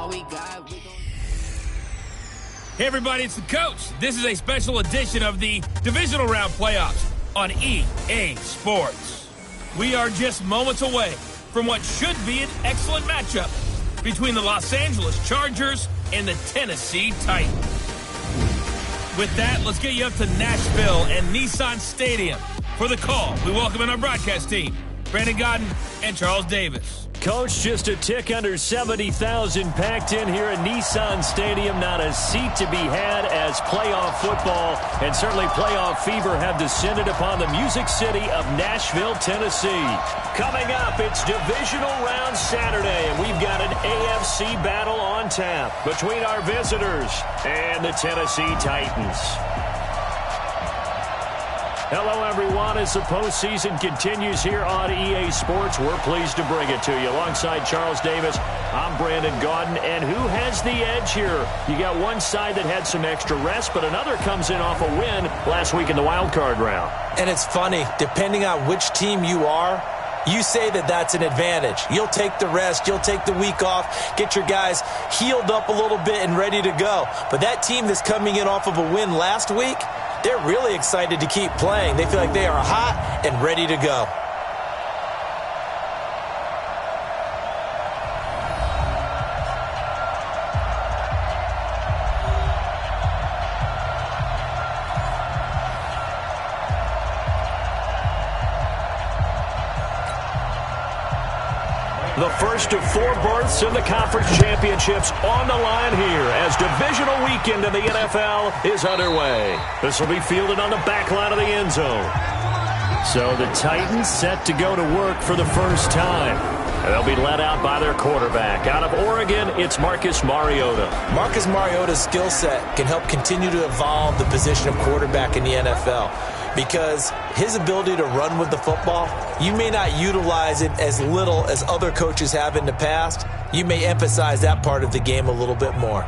Hey everybody, it's the coach. This is a special edition of the Divisional Round Playoffs on EA Sports. We are just moments away from what should be an excellent matchup between the Los Angeles Chargers and the Tennessee Titans. With that, let's get you up to Nashville and Nissan Stadium. For the call, we welcome in our broadcast team, Brandon Godden and Charles Davis. Coach, just a tick under 70,000 packed in here at Nissan Stadium. Not a seat to be had as playoff football and certainly playoff fever have descended upon the Music City of Nashville, Tennessee. Coming up, it's Divisional Round Saturday, and we've got an AFC battle on tap between our visitors and the Tennessee Titans. Hello, everyone. As the postseason continues here on EA Sports, we're pleased to bring it to you. Alongside Charles Davis, I'm Brandon Gaudin. And who has the edge here? You got one side that had some extra rest, but another comes in off a win last week in the wild card round. And it's funny, depending on which team you are, you say that that's an advantage. You'll take the rest. You'll take the week off. Get your guys healed up a little bit and ready to go. But that team that's coming in off of a win last week, they're really excited to keep playing. They feel like they are hot and ready to go. The first of four berths in the conference championships on the line here as divisional weekend in the NFL is underway. This will be fielded on the back line of the end zone. So the Titans set to go to work for the first time. And they'll be led out by their quarterback. Out of Oregon, it's Marcus Mariota. Marcus Mariota's skill set can help continue to evolve the position of quarterback in the NFL. Because his ability to run with the football, you may not utilize it as little as other coaches have in the past. You may emphasize that part of the game a little bit more.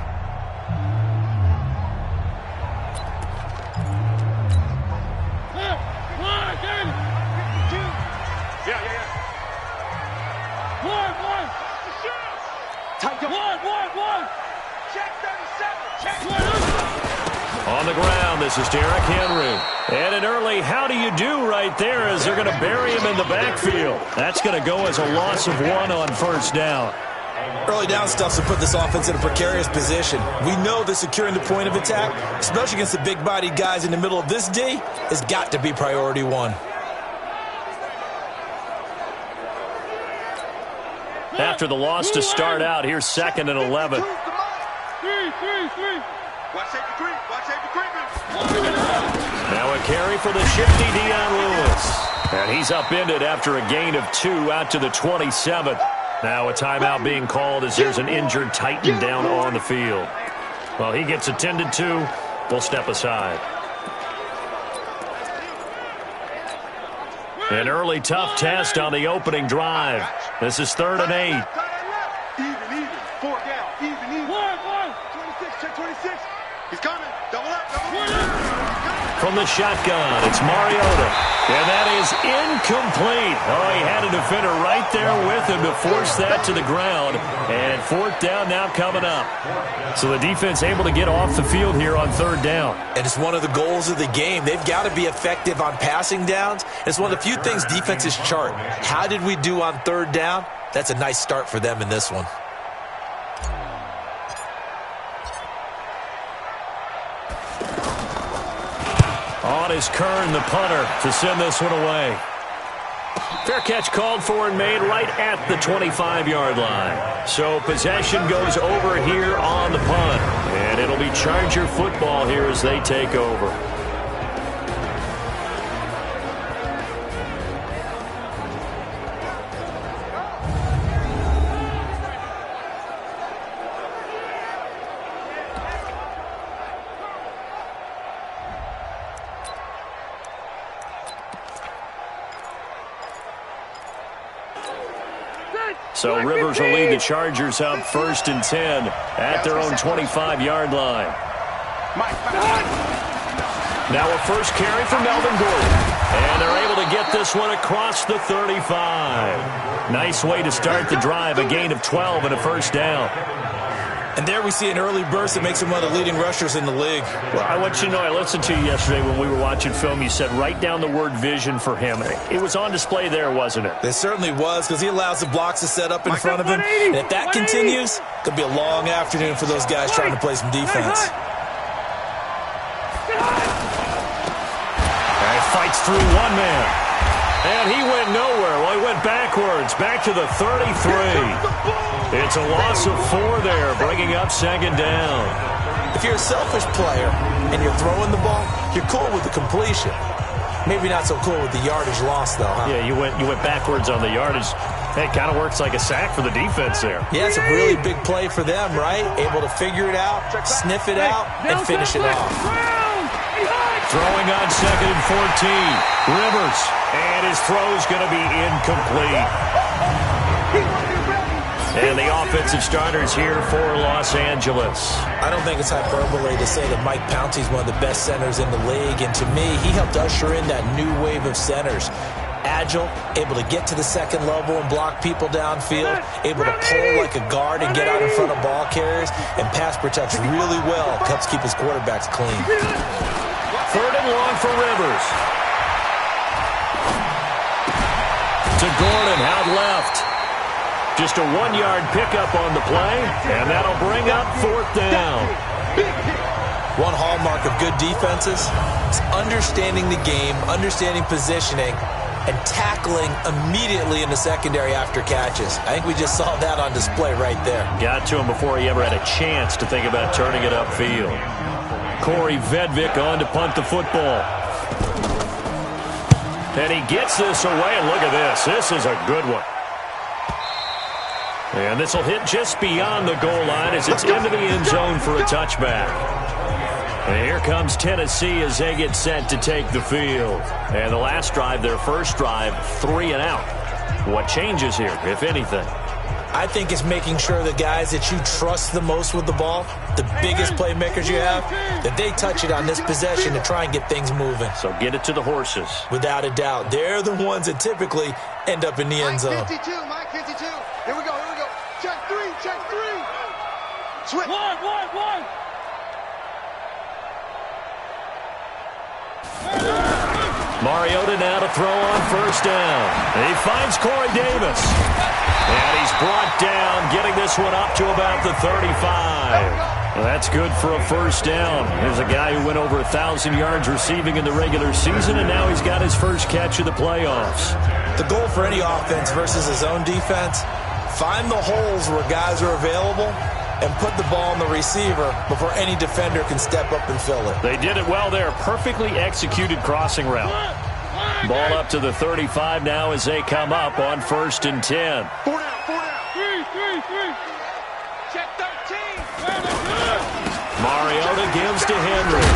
On the ground, this is Derrick Henry. And an early how do you do right there as they're going to bury him in the backfield. That's going to go as a loss of 1 on first down. Early down stuff to put this offense in a precarious position. We know that securing the point of attack, especially against the big-bodied guys in the middle of this D, has got to be priority one. After the loss to start out, here's 2nd and 11. Now a carry for the shifty Dion Lewis. And he's upended after a gain of 2 out to the 27th. Now a timeout being called as there's an injured Titan down on the field. Well, he gets attended to. We'll step aside. An early tough test on the opening drive. This is 3rd and 8. Even. 4 down. Even. 26, check 26. He's coming. Double up. From the shotgun, it's Mariota. And that is incomplete. Oh, he had a defender right there with him to force that to the ground. And 4th down now coming up. So the defense able to get off the field here on 3rd down. And it's one of the goals of the game. They've got to be effective on passing downs. It's one of the few things defenses chart. How did we do on 3rd down? That's a nice start for them in this one. On is Kern, the punter, to send this one away. Fair catch called for and made right at the 25-yard line. So possession goes over here on the punt. And it'll be Charger football here as they take over. So Rivers will lead the Chargers up 1st and 10 at their own 25-yard line. Now a first carry for Melvin Gordon. And they're able to get this one across the 35. Nice way to start the drive, a gain of 12 and a first down. And there we see an early burst that makes him one of the leading rushers in the league. Well, I want you to know, I listened to you yesterday when we were watching film. You said write down the word vision for him. It was on display there, wasn't it? It certainly was, because he allows the blocks to set up in front of him. And if that continues, it could be a long afternoon for those guys trying to play some defense. And fights through one man. And he went nowhere. Well, he went backwards, back to the 33. It's a loss of 4 there, bringing up second down. If you're a selfish player and you're throwing the ball, you're cool with the completion. Maybe not so cool with the yardage loss, though, huh? Yeah, you went backwards on the yardage. Hey, it kind of works like a sack for the defense there. Yeah, it's a really big play for them, right? Able to figure it out, sniff it out, and finish it off. Throwing on 2nd and 14. Rivers. And his throw's going to be incomplete. And the offensive starters here for Los Angeles. I don't think it's hyperbole to say that Mike Pouncey's one of the best centers in the league. And to me, he helped usher in that new wave of centers. Agile, able to get to the second level and block people downfield, able to pull like a guard and get out in front of ball carriers, and pass protects really well, helps keep his quarterbacks clean. 3rd and long for Rivers. To Gordon, out left. Just a 1-yard pickup on the play, and that'll bring up 4th down. One hallmark of good defenses is understanding the game, understanding positioning, and tackling immediately in the secondary after catches. I think we just saw that on display right there. Got to him before he ever had a chance to think about turning it upfield. Corey Vedvik on to punt the football. And he gets this away, and look at this. This is a good one. And this will hit just beyond the goal line as it's into the end zone for a touchback. And here comes Tennessee as they get set to take the field. And the last drive, their first drive, 3 and out. What changes here, if anything? I think it's making sure the guys that you trust the most with the ball, the biggest playmakers you have, that they touch it on this possession to try and get things moving. So get it to the horses. Without a doubt. They're the ones that typically end up in the end zone. Mike 52, Mike 52. Here we go, here we go. Check 3, check 3. Switch. One. Mariota now to throw on first down. He finds Corey Davis. And he's brought down, getting this one up to about the 35. Well, that's good for a first down. There's a guy who went over 1,000 yards receiving in the regular season, and now he's got his first catch of the playoffs. The goal for any offense versus his own defense, find the holes where guys are available and put the ball on the receiver before any defender can step up and fill it. They did it well there. Perfectly executed crossing route. Ball up to the 35 now as they come up on 1st and 10. 4 down. 3. Check 13. Mariota gives to Henry.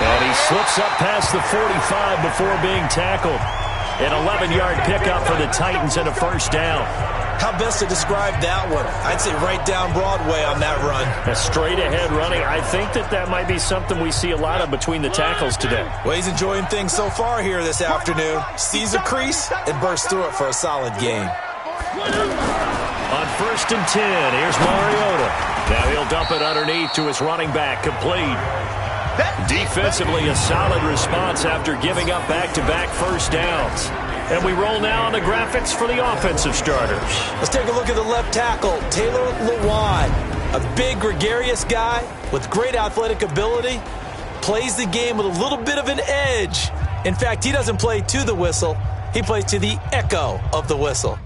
And he slips up past the 45 before being tackled. An 11-yard pickup for the Titans and a first down. How best to describe that one? I'd say right down Broadway on that run. A straight-ahead running. I think that might be something we see a lot of between the tackles today. Well, he's enjoying things so far here this afternoon. Sees a crease and bursts through it for a solid gain. On 1st and 10, here's Mariota. Now he'll dump it underneath to his running back, complete. Defensively, a solid response after giving up back-to-back first downs. And we roll now on the graphics for the offensive starters. Let's take a look at the left tackle, Taylor Lewan. A big, gregarious guy with great athletic ability. Plays the game with a little bit of an edge. In fact, he doesn't play to the whistle. He plays to the echo of the whistle.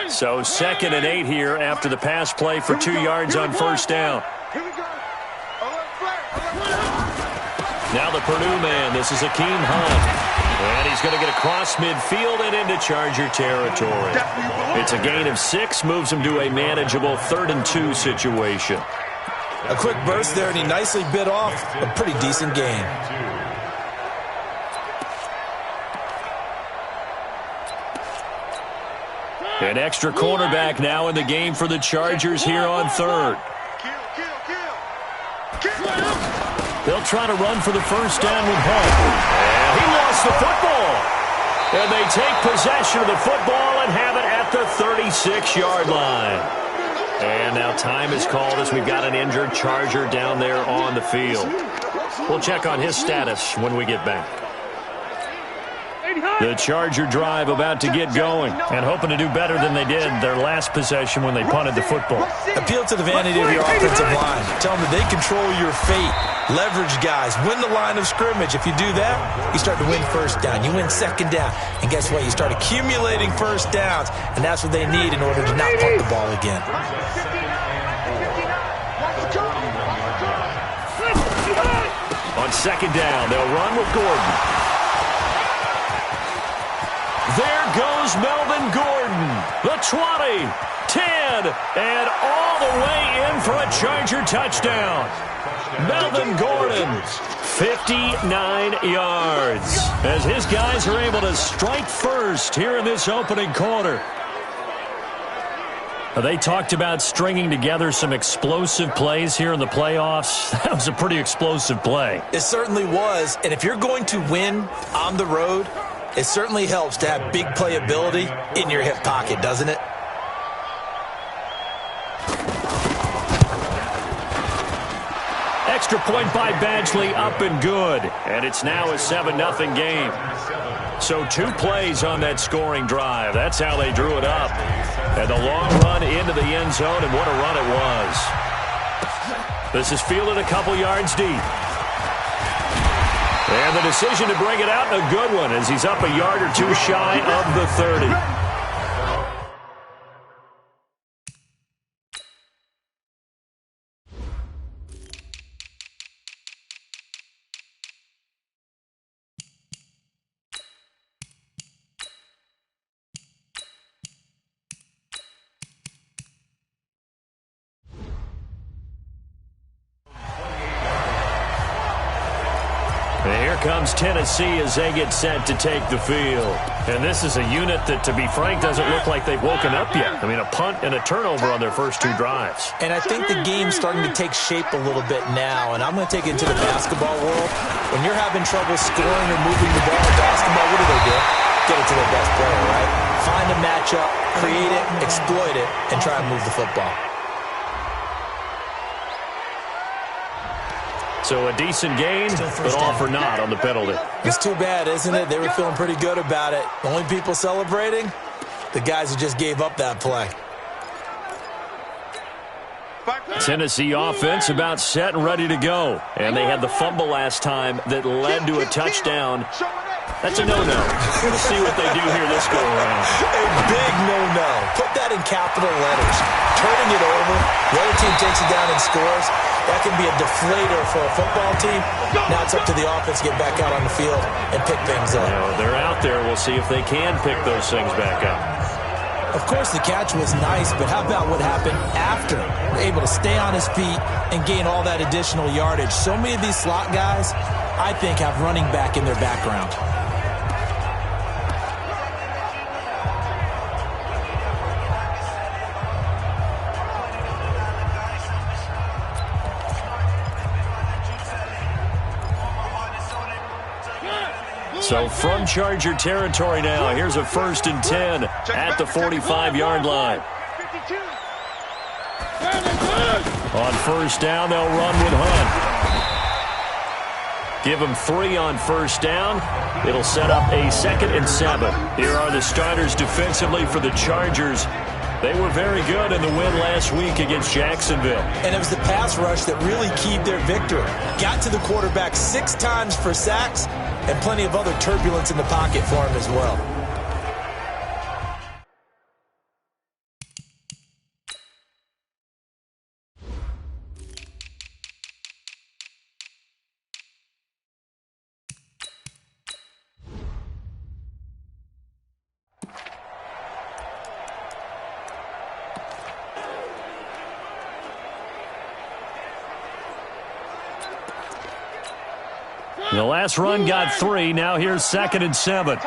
So 2nd and 8 here after the pass play for 2 yards on first down. Here we go. Now the Purdue man. This is Akeem Hunt. And he's going to get across midfield and into Charger territory. It's a gain of 6, moves him to a manageable 3rd and 2 situation. A quick burst there, and he nicely bit off a pretty decent gain. An extra cornerback now in the game for the Chargers here on 3rd. They'll try to run for the first down with Hunt. And he lost the football. And they take possession of the football and have it at the 36-yard line. And now time is called as we've got an injured Charger down there on the field. We'll check on his status when we get back. The Charger drive about to get going and hoping to do better than they did their last possession when they punted the football. Appeal to the vanity of your offensive line. Tell them that they control your fate. Leverage guys. Win the line of scrimmage. If you do that, you start to win first down. You win second down. And guess what? You start accumulating first downs. And that's what they need in order to not punt the ball again. On second down, they'll run with Gordon. There goes Melvin Gordon. The 20, 10, and all the way in for a Charger touchdown. Melvin Gordon, 59 yards. As his guys are able to strike first here in this opening quarter. They talked about stringing together some explosive plays here in the playoffs. That was a pretty explosive play. It certainly was. And if you're going to win on the road, it certainly helps to have big playability in your hip pocket, doesn't it? Extra point by Badgley, up and good. And it's now a 7-0 game. So 2 plays on that scoring drive. That's how they drew it up. And the long run into the end zone, and what a run it was. This is fielded a couple yards deep. And the decision to bring it out, a good one, as he's up a yard or 2 shy of the 30. Here comes Tennessee as they get set to take the field. And this is a unit that, to be frank, doesn't look like they've woken up yet. I mean, a punt and a turnover on their first 2 drives. And I think the game's starting to take shape a little bit now. And I'm going to take it into the basketball world. When you're having trouble scoring or moving the ball in basketball, what do? Get it to their best player, right? Find a matchup, create it, exploit it, and try and move the football. So a decent gain, but all for naught on the penalty. It's too bad, isn't it? They were feeling pretty good about it. The only people celebrating, the guys who just gave up that play. Tennessee offense about set and ready to go. And they had the fumble last time that led to a touchdown. That's a no-no. We'll see what they do here this go-around. A big no-no. Put that in capital letters. Turning it over, the other team takes it down and scores. That can be a deflator for a football team. Now it's up to the offense to get back out on the field and pick things up. They're out there. We'll see if they can pick those things back up. Of course, the catch was nice, but how about what happened after? We're able to stay on his feet and gain all that additional yardage. So many of these slot guys, I think, have running back in their background. So from Charger territory now, here's a 1st and 10 at the 45-yard line. On first down, they'll run with Hunt. Give him 3 on first down. It'll set up a 2nd and 7. Here are the starters defensively for the Chargers. They were very good in the win last week against Jacksonville. And it was the pass rush that really keyed their victory. Got to the quarterback 6 times for sacks and plenty of other turbulence in the pocket for him as well. The last run got 3. Now here's 2nd and 7.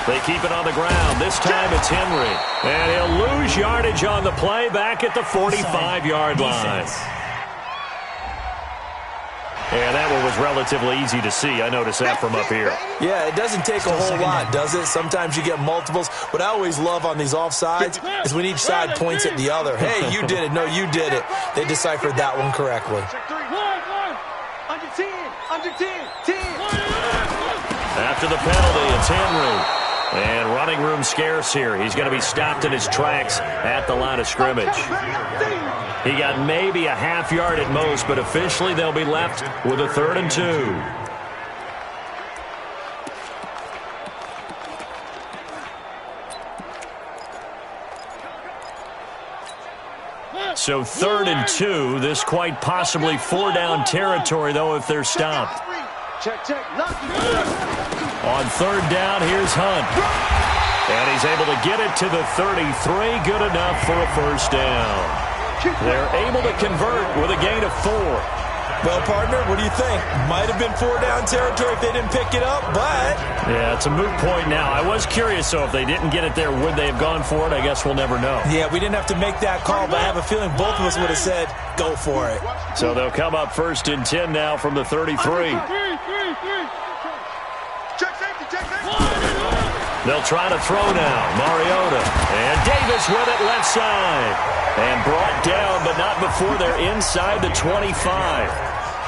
They keep it on the ground. This time it's Henry. And he'll lose yardage on the play back at the 45-yard line. And that one was relatively easy to see. I noticed that from up here. Yeah, it doesn't take a whole lot, does it? Sometimes you get multiples. What I always love on these offsides is when each side points at the other. Hey, you did it. No, you did it. They deciphered that one correctly. Under 10. Under 10. 10. After the penalty, it's Henry. And running room scarce here. He's going to be stopped in his tracks at the line of scrimmage. He got maybe a half yard at most, but officially they'll be left with a 3rd and 2. So 3rd and 2. This quite possibly 4-down territory, though, if they're stopped. Check, check. On 3rd down, here's Hunt. And he's able to get it to the 33. Good enough for a 1st down. They're able to convert with a gain of 4. Well, partner, what do you think? Might have been 4-down territory if they didn't pick it up, but... Yeah, it's a moot point now. I was curious, so if they didn't get it there, would they have gone for it? I guess we'll never know. Yeah, we didn't have to make that call, but I have a feeling both of us would have said, go for it. So they'll come up 1st and 10 now from the 33. Check safety, check safety. They'll try to throw now. Mariota. And Davis with it left side. And brought down, but not before they're inside the 25.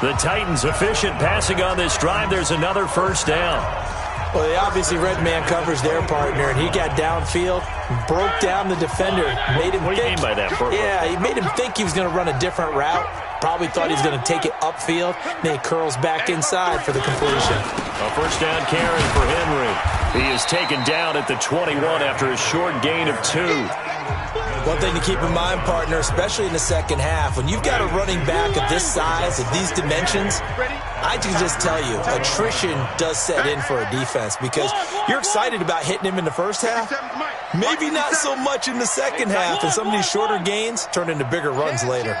The Titans efficient passing on this drive. There's another 1st down. Well, they obviously red man covers their partner, and he got downfield, broke down the defender, made him What do you mean by that, Burko? Yeah, he made him think he was going to run a different route. Probably thought he was going to take it upfield. Then he curls back inside for the completion. A 1st down carry for Henry. He is taken down at the 21 after a short gain of 2. One thing to keep in mind, partner, especially in the second half, when you've got a running back of this size, of these dimensions, I can just tell you, attrition does set in for a defense because you're excited about hitting him in the first half. Maybe not so much in the second half, and some of these shorter gains turn into bigger runs later.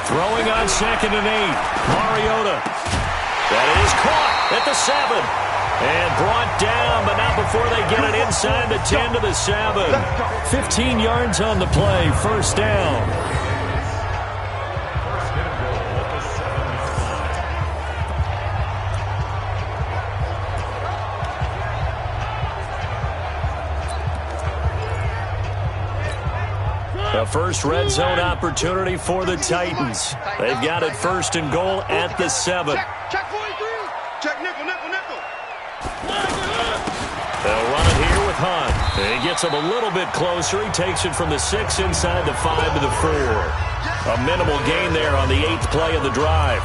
Throwing on 2nd and 8. Mariota. That is caught at the 7. And brought down, but not before they get it inside the 10 to the 7. 15 yards on the play, 1st down. The first red zone opportunity for the Titans. They've got it 1st and goal at the 7. Check 43. Check nickel, nickel, nickel. They'll run it here with Hunt. He gets him a little bit closer. He takes it from the 6 inside the 5 to the 4. A minimal gain there on the 8th play of the drive.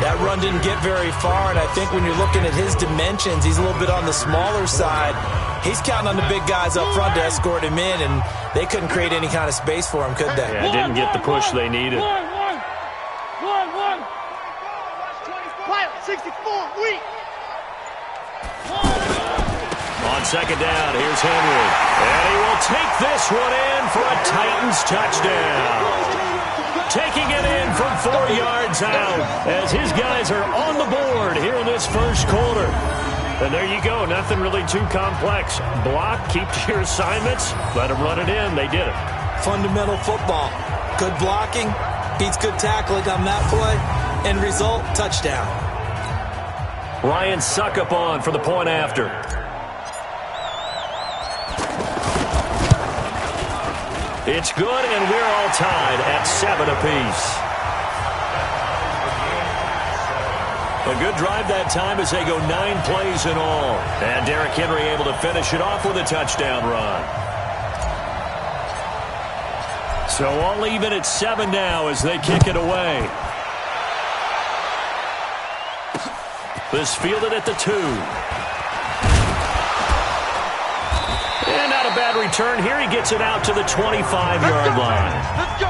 That run didn't get very far, and I think when you're looking at his dimensions, he's a little bit on the smaller side. He's counting on the big guys up front to escort him in, and they couldn't create any kind of space for him, could they? Yeah, didn't get the push they needed. Pilot 64, weak. On 2nd down, here's Henry. And he will take this one in for a Titans touchdown. Taking it in from 4 yards out as his guys are on the board here in this first quarter. And there you go. Nothing really too complex. Block, keep to your assignments, let them run it in. They did it. Fundamental football. Good blocking, beats good tackling on that play. End result, touchdown. Ryan Suckup on for the point after. It's good, and we're all tied at 7 apiece. A good drive that time as they go 9 plays in all. And Derrick Henry able to finish it off with a touchdown run. So all even at 7 now as they kick it away. This fielded at the 2. And not a bad return here. He gets it out to the 25-yard line. Let's go.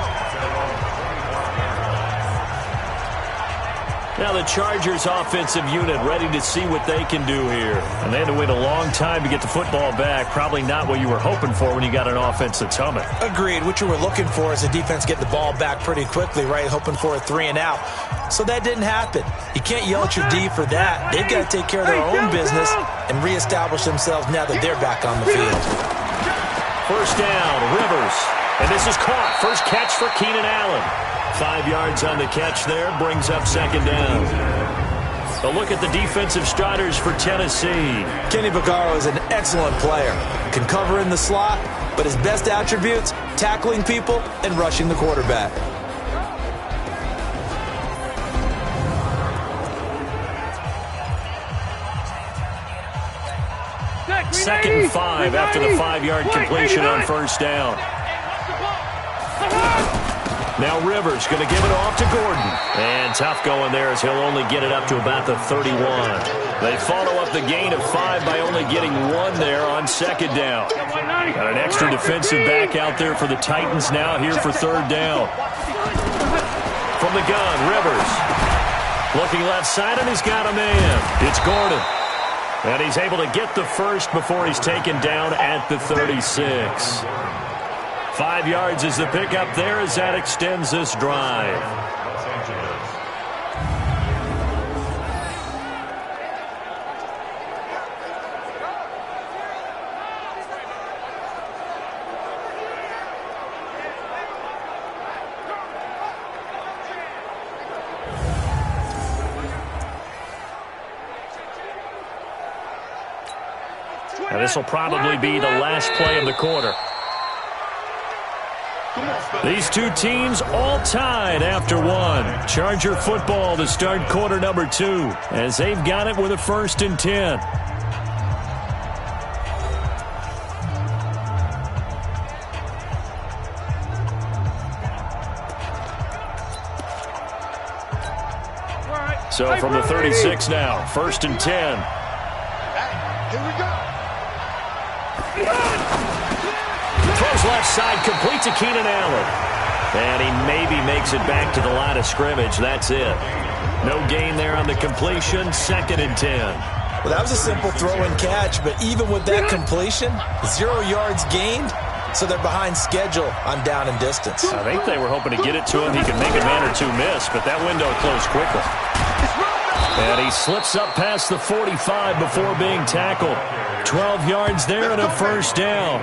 Now the Chargers offensive unit ready to see what they can do here. And they had to wait a long time to get the football back. Probably not what you were hoping for when you got an offense that's humming. Agreed. What you were looking for is a defense getting the ball back pretty quickly, right? Hoping for a 3-and-out. So that didn't happen. You can't yell at your D for that. They've got to take care of their own business and reestablish themselves now that they're back on the field. First down, Rivers. And this is caught. First catch for Keenan Allen. 5 yards on the catch there, brings up second down. A look at the defensive starters for Tennessee. Kenny Vaccaro is an excellent player. Can cover in the slot, but his best attributes, tackling people and rushing the quarterback. Second and 5 after the 5-yard completion on first down. Now Rivers going to give it off to Gordon. And tough going there as he'll only get it up to about the 31. They follow up the gain of 5 by only getting 1 there on second down. Got an extra defensive back out there for the Titans now here for third down. From the gun, Rivers. Looking left side, and he's got a man. It's Gordon. And he's able to get the first before he's taken down at the 36. 5 yards is the pickup there as that extends this drive. Now this will probably be the last play of the quarter. These two teams all tied after one. Charger football to start quarter number 2 as they've got it with a 1st and 10. So from the 36 now, 1st and 10. Here we go. Throws left side, complete to Keenan Allen. And he maybe makes it back to the line of scrimmage. That's it. No gain there on the completion. 2nd and 10. Well, that was a simple throw and catch, but even with that completion, 0 yards gained, so they're behind schedule on down and distance. I think they were hoping to get it to him. He could make a man or two miss, but that window closed quickly. And he slips up past the 45 before being tackled. 12 yards there and a 1st down.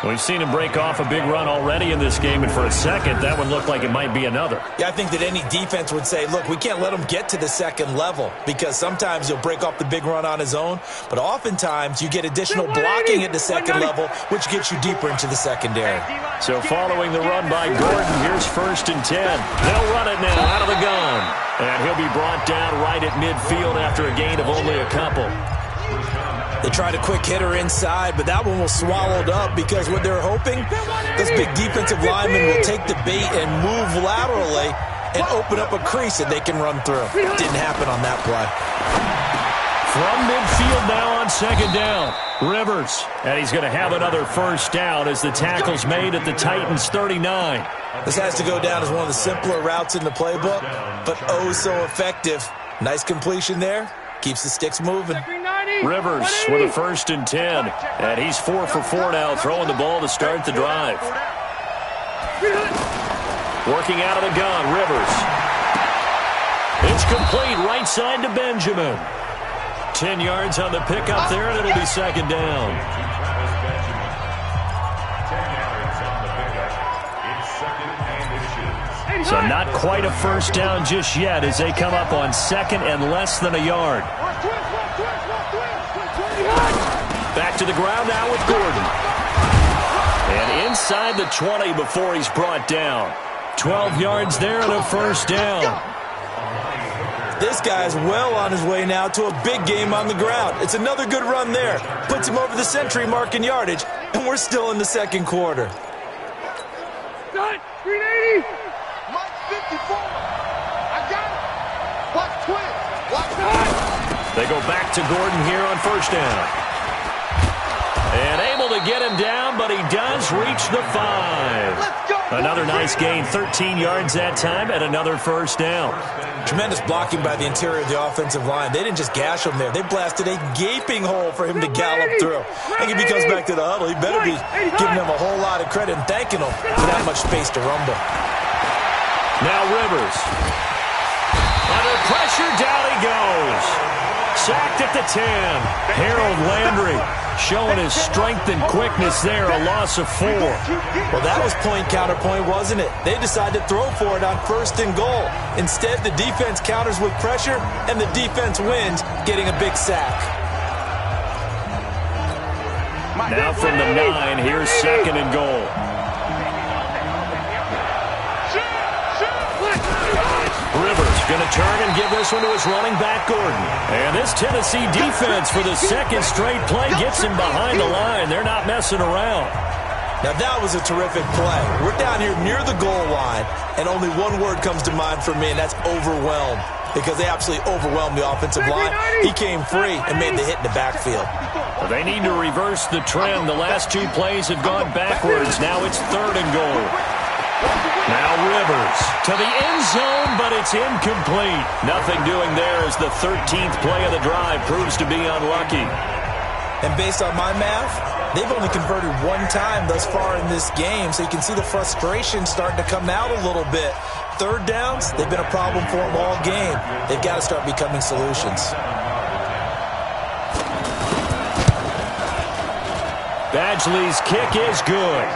We've seen him break off a big run already in this game, and for a second, that one looked like it might be another. Yeah, I think that any defense would say, look, we can't let him get to the second level because sometimes he'll break off the big run on his own, but oftentimes you get additional blocking at the second level, which gets you deeper into the secondary. So following the run by Gordon, here's 1st and 10. They'll run it now out of the gun, and he'll be brought down right at midfield after a gain of only a couple. They tried a quick hitter inside, but that one was swallowed up because what they're hoping, this big defensive lineman will take the bait and move laterally and open up a crease that they can run through. Didn't happen on that play. From midfield now on 2nd down, Rivers. And he's going to have another 1st down as the tackle's made at the Titans' 39. This has to go down as one of the simpler routes in the playbook, but oh so effective. Nice completion there. Keeps the sticks moving. Rivers with a 1st and 10. And he's 4 for 4 now, throwing the ball to start the drive. Working out of the gun, Rivers. It's complete right side to Benjamin. 10 yards on the pickup there, and it'll be 2nd down. So not quite a 1st down just yet as they come up on 2nd and less than a yard. Back to the ground now with Gordon. And inside the 20 before he's brought down. 12 yards there and a 1st down. This guy's well on his way now to a big game on the ground. It's another good run there. Puts him over the century mark in yardage, and we're still in the 2nd quarter. Done. 380. Mike 54. I got it. Watch twins. Watch twins. They go back to Gordon here on 1st down. And able to get him down, but he does reach the 5. Let's go. Another nice gain, 13 yards that time, and another first down. Tremendous blocking by the interior of the offensive line. They didn't just gash him there. They blasted a gaping hole for him to gallop through. I think if he comes back to the huddle, he better be giving him a whole lot of credit and thanking him for that much space to rumble. Now Rivers. Under pressure, down he goes. Sacked at the 10. Harold Landry showing his strength and quickness there, a loss of 4. Well, that was point counterpoint, wasn't it? They decided to throw for it on 1st and goal. Instead, the defense counters with pressure, and the defense wins, getting a big sack. Now from the 9, here's 2nd and goal. Rivers going to turn and give this one to his running back, Gordon. And this Tennessee defense for the 2nd straight play gets him behind the line. They're not messing around. Now, that was a terrific play. We're down here near the goal line, and only one word comes to mind for me, and that's overwhelmed, because they absolutely overwhelmed the offensive line. He came free and made the hit in the backfield. Well, they need to reverse the trend. The last 2 plays have gone backwards. Now it's 3rd and goal. Now Rivers to the end zone, but it's incomplete. Nothing doing there as the 13th play of the drive proves to be unlucky. And based on my math, they've only converted 1 time thus far in this game, so you can see the frustration starting to come out a little bit. 3rd downs, they've been a problem for them all game. They've got to start becoming solutions. Badgley's kick is good.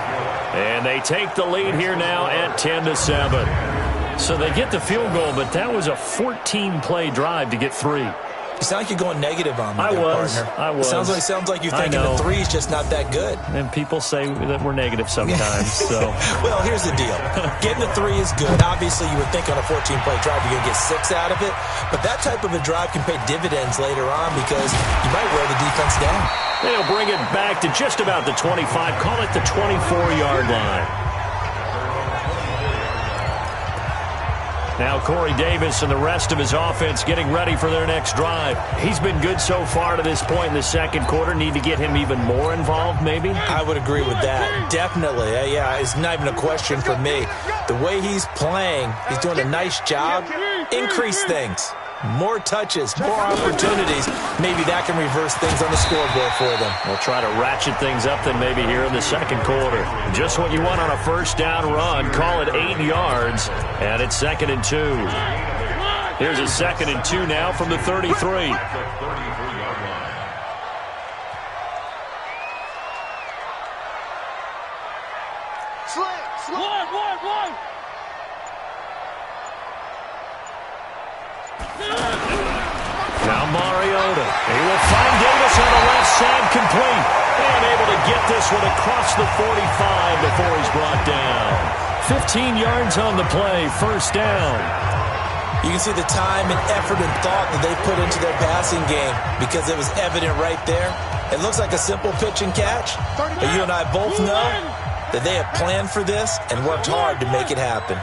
And they take the lead here now at 10-7. So they get the field goal, but that was a 14-play drive to get 3. You sound like you're going negative on me, partner. I was. Sounds like you're thinking the 3 is just not that good. And people say that we're negative sometimes. So, well, here's the deal. Getting the 3 is good. Obviously, you would think on a 14-play drive you're going to get 6 out of it. But that type of a drive can pay dividends later on because you might wear the defense down. They'll bring it back to just about the 25. Call it the 24-yard line. Now Corey Davis and the rest of his offense getting ready for their next drive. He's been good so far to this point in the 2nd quarter. Need to get him even more involved, maybe? I would agree with that. Definitely. Yeah, it's not even a question for me. The way he's playing, he's doing a nice job. Increase things. More touches, more opportunities. Maybe that can reverse things on the scoreboard for them. We'll try to ratchet things up then maybe here in the 2nd quarter. Just what you want on a 1st down run. Call it 8 yards, and it's 2nd and 2. Here's a 2nd and 2 now from the 33. One. Now Mariota. He will find Davis on the left side, complete. And able to get this one across the 45 before he's brought down. 15 yards on the play, 1st down. You can see the time and effort and thought that they put into their passing game because it was evident right there. It looks like a simple pitch and catch, but you and I both know that they have planned for this and worked hard to make it happen.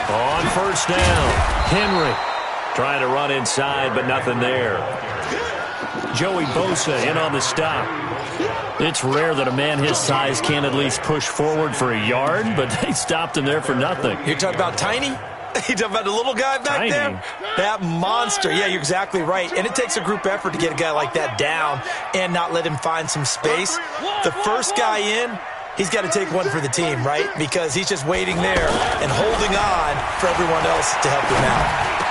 On 1st down, Henry trying to run inside, but nothing there. Joey Bosa in on the stop. It's rare that a man his size can at least push forward for a yard, but they stopped him there for nothing. You're talking about Tiny? You talking about the little guy back there? That monster. Yeah, you're exactly right. And it takes a group effort to get a guy like that down and not let him find some space. The first guy in, he's got to take one for the team, right? Because he's just waiting there and holding on for everyone else to help him out.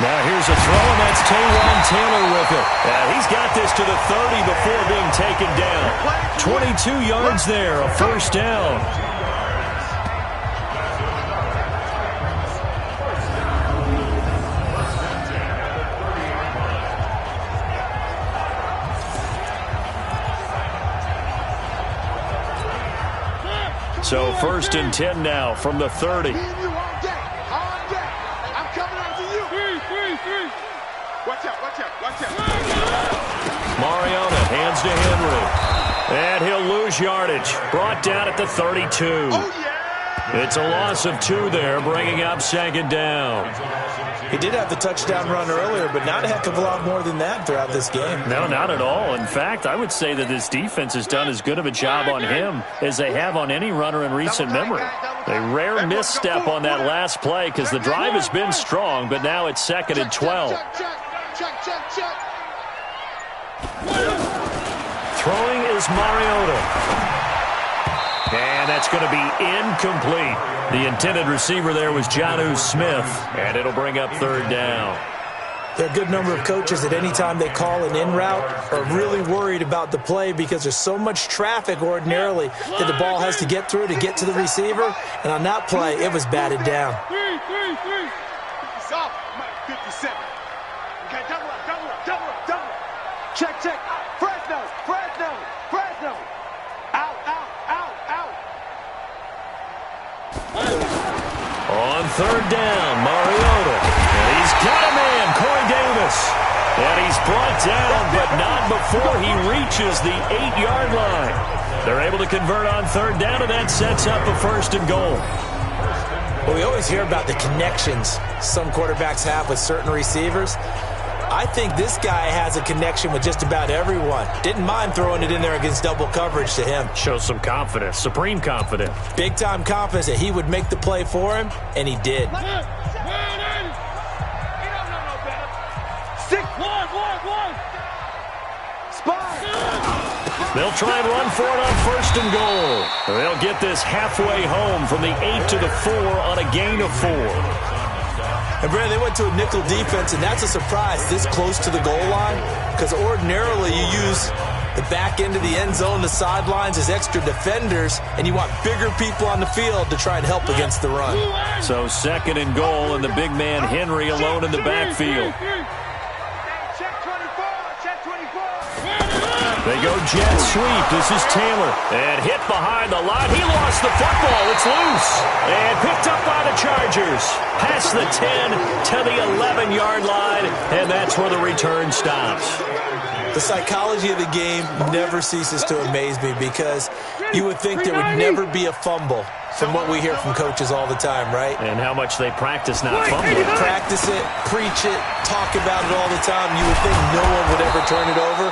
Now here's a throw, and that's Taywan Taylor with it. He's got this to the 30 before being taken down. 22 yards there, a 1st down. So 1st and 10 now from the 30. Watch out. Mariota hands to Henry. And he'll lose yardage. Brought down at the 32. It's a loss of 2 there, bringing up 2nd down. He did have the touchdown run earlier, but not a heck of a lot more than that throughout this game. No, not at all. In fact, I would say that this defense has done as good of a job on him as they have on any runner in recent memory. A rare misstep on that last play because the drive has been strong, but now it's 2nd and 12. Throwing is Mariota. And that's going to be incomplete. The intended receiver there was Jonnu Smith, and it'll bring up 3rd down. There are a good number of coaches at any time they call an in route are really worried about the play because there's so much traffic ordinarily that the ball has to get through to get to the receiver. And on that play, it was batted down. 57. Okay, double up. Check. Fresno. Out. On 3rd down, Mariota. And he's got a man, Corey Davis. And he's brought down, but not before he reaches the 8-yard line. They're able to convert on 3rd down, and that sets up a 1st and goal. Well, we always hear about the connections some quarterbacks have with certain receivers. I think this guy has a connection with just about everyone. Didn't mind throwing it in there against double coverage to him. Shows some confidence, supreme confidence. Big-time confidence that he would make the play for him, and he did. They'll try and run for it on 1st and goal. They'll get this halfway home from the 8 to the 4 on a gain of 4. And, Brandon, they went to a nickel defense, and that's a surprise this close to the goal line because ordinarily you use the back end of the end zone, the sidelines as extra defenders, and you want bigger people on the field to try and help against the run. So 2nd and goal, and the big man Henry alone in the backfield. They go jet sweep. This is Taylor. And hit behind the line. He lost the football. It's loose. And picked up by the Chargers. Past the 10 to the 11-yard line. And that's where the return stops. The psychology of the game never ceases to amaze me because you would think there would never be a fumble from what we hear from coaches all the time, right? And how much they practice not fumbling. Practice it, preach it, talk about it all the time. You would think no one would ever turn it over.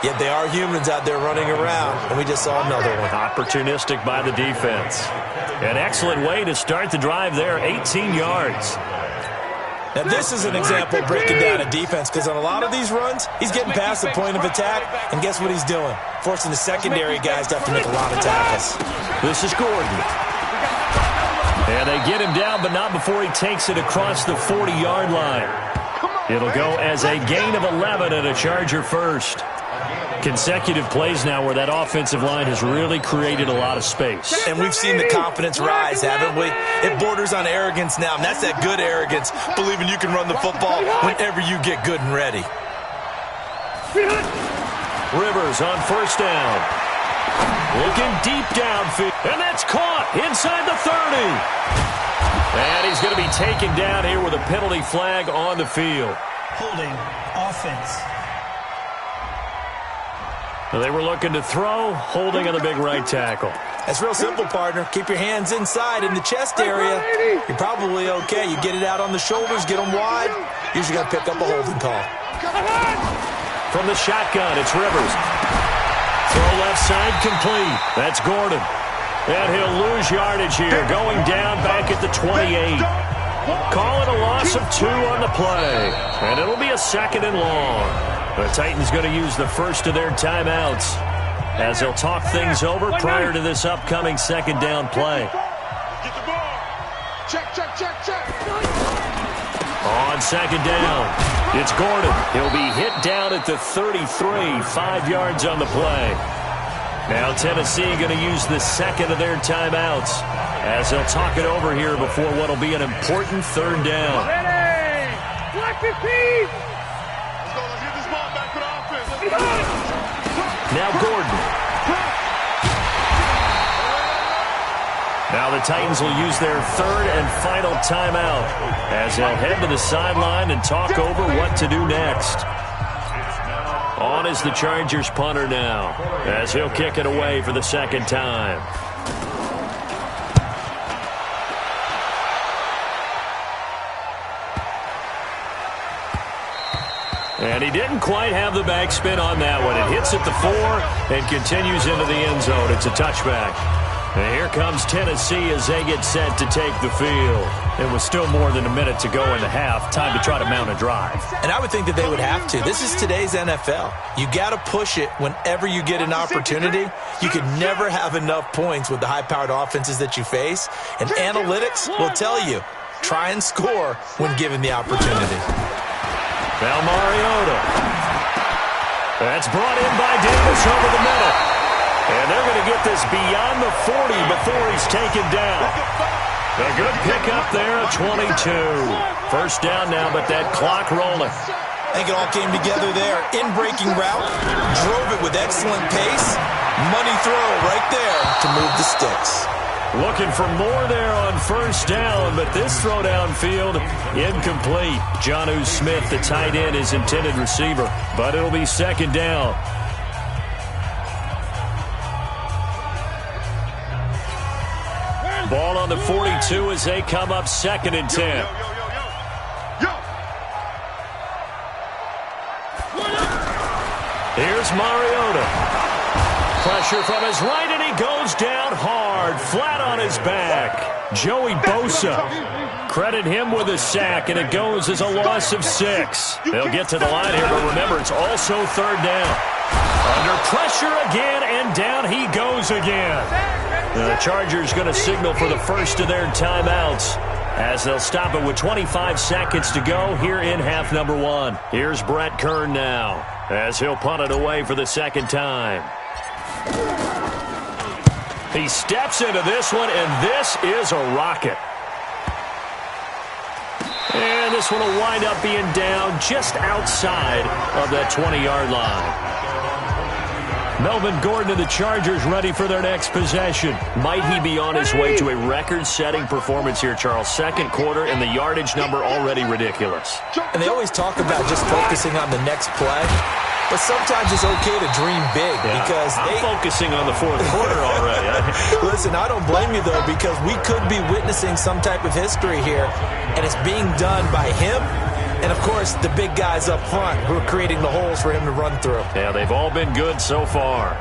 Yet they are humans out there running around, and we just saw another one. Opportunistic by the defense. An excellent way to start the drive there, 18 yards. Now, this is an example of breaking down a defense because on a lot of these runs, he's getting past the point of attack, and guess what he's doing? Forcing the secondary guys to have to make a lot of tackles. This is Gordon. And they get him down, but not before he takes it across the 40-yard line. It'll go as a gain of 11 and a Charger first. Consecutive plays now where that offensive line has really created a lot of space. And we've seen the confidence rise, haven't we? It borders on arrogance now, and that's that good arrogance, believing you can run the football whenever you get good and ready. Rivers on 1st down. Looking deep downfield, and that's caught inside the 30. And he's going to be taken down here with a penalty flag on the field. Holding offense. They were looking to throw, holding on the big right tackle. That's real simple, partner. Keep your hands inside in the chest area. You're probably okay. You get it out on the shoulders, get them wide. Usually got to pick up a holding call. From the shotgun, it's Rivers. Throw left side complete. That's Gordon. And he'll lose yardage here, going down back at the 28. Calling a loss of 2 on the play. And it'll be a 2nd and long. The Titans going to use the first of their timeouts as they'll talk things over prior to this upcoming 2nd down play. Get the ball. Check. On 2nd down, it's Gordon. He'll be hit down at the 33, 5 yards on the play. Now Tennessee going to use the 2nd of their timeouts as they'll talk it over here before what will be an important 3rd down. Let's get this ball back for the offense. Now Gordon. Now the Titans will use their 3rd and final timeout as they'll head to the sideline and talk over what to do next. On is the Chargers punter now as he'll kick it away for the 2nd time. And he didn't quite have the backspin on that one. It hits at the 4 and continues into the end zone. It's a touchback. And here comes Tennessee as they get set to take the field. It was still more than a minute to go in the half. Time to try to mount a drive. And I would think that they would have to. This is today's NFL. You got to push it whenever you get an opportunity. You can never have enough points with the high-powered offenses that you face. And analytics will tell you, try and score when given the opportunity. Now Mariota. That's brought in by Davis over the middle. And they're going to get this beyond the 40 before he's taken down. A good pickup there at 22. First down now, but that clock rolling. I think it all came together there. In-breaking route, drove it with excellent pace. Money throw right there to move the sticks. Looking for more there on first down, but this throw downfield incomplete. Jonnu Smith, the tight end, is intended receiver, but it'll be second down. Ball on the 42 as they come up second and 10. Here's Mariota. Pressure from his right, and he goes down hard, flat on his back. Joey Bosa. Credit him with a sack, and it goes as a loss of 6. They'll get to the line here, but remember, it's also third down. Under pressure again, and down he goes again. The Chargers going to signal for the first of their timeouts as they'll stop it with 25 seconds to go here in half number 1. Here's Brett Kern now as he'll punt it away for the second time. He steps into this one, and this is a rocket. And this one will wind up being down just outside of that 20-yard line. Melvin Gordon and the Chargers ready for their next possession. Might he be on his way to a record-setting performance here, Charles? Second quarter, and the yardage number already ridiculous. And they always talk about just focusing on the next play. But sometimes it's okay to dream big because I'm focusing on the fourth quarter already. Listen, I don't blame you, though, because we could be witnessing some type of history here, and it's being done by him and, of course, the big guys up front who are creating the holes for him to run through. Yeah, they've all been good so far.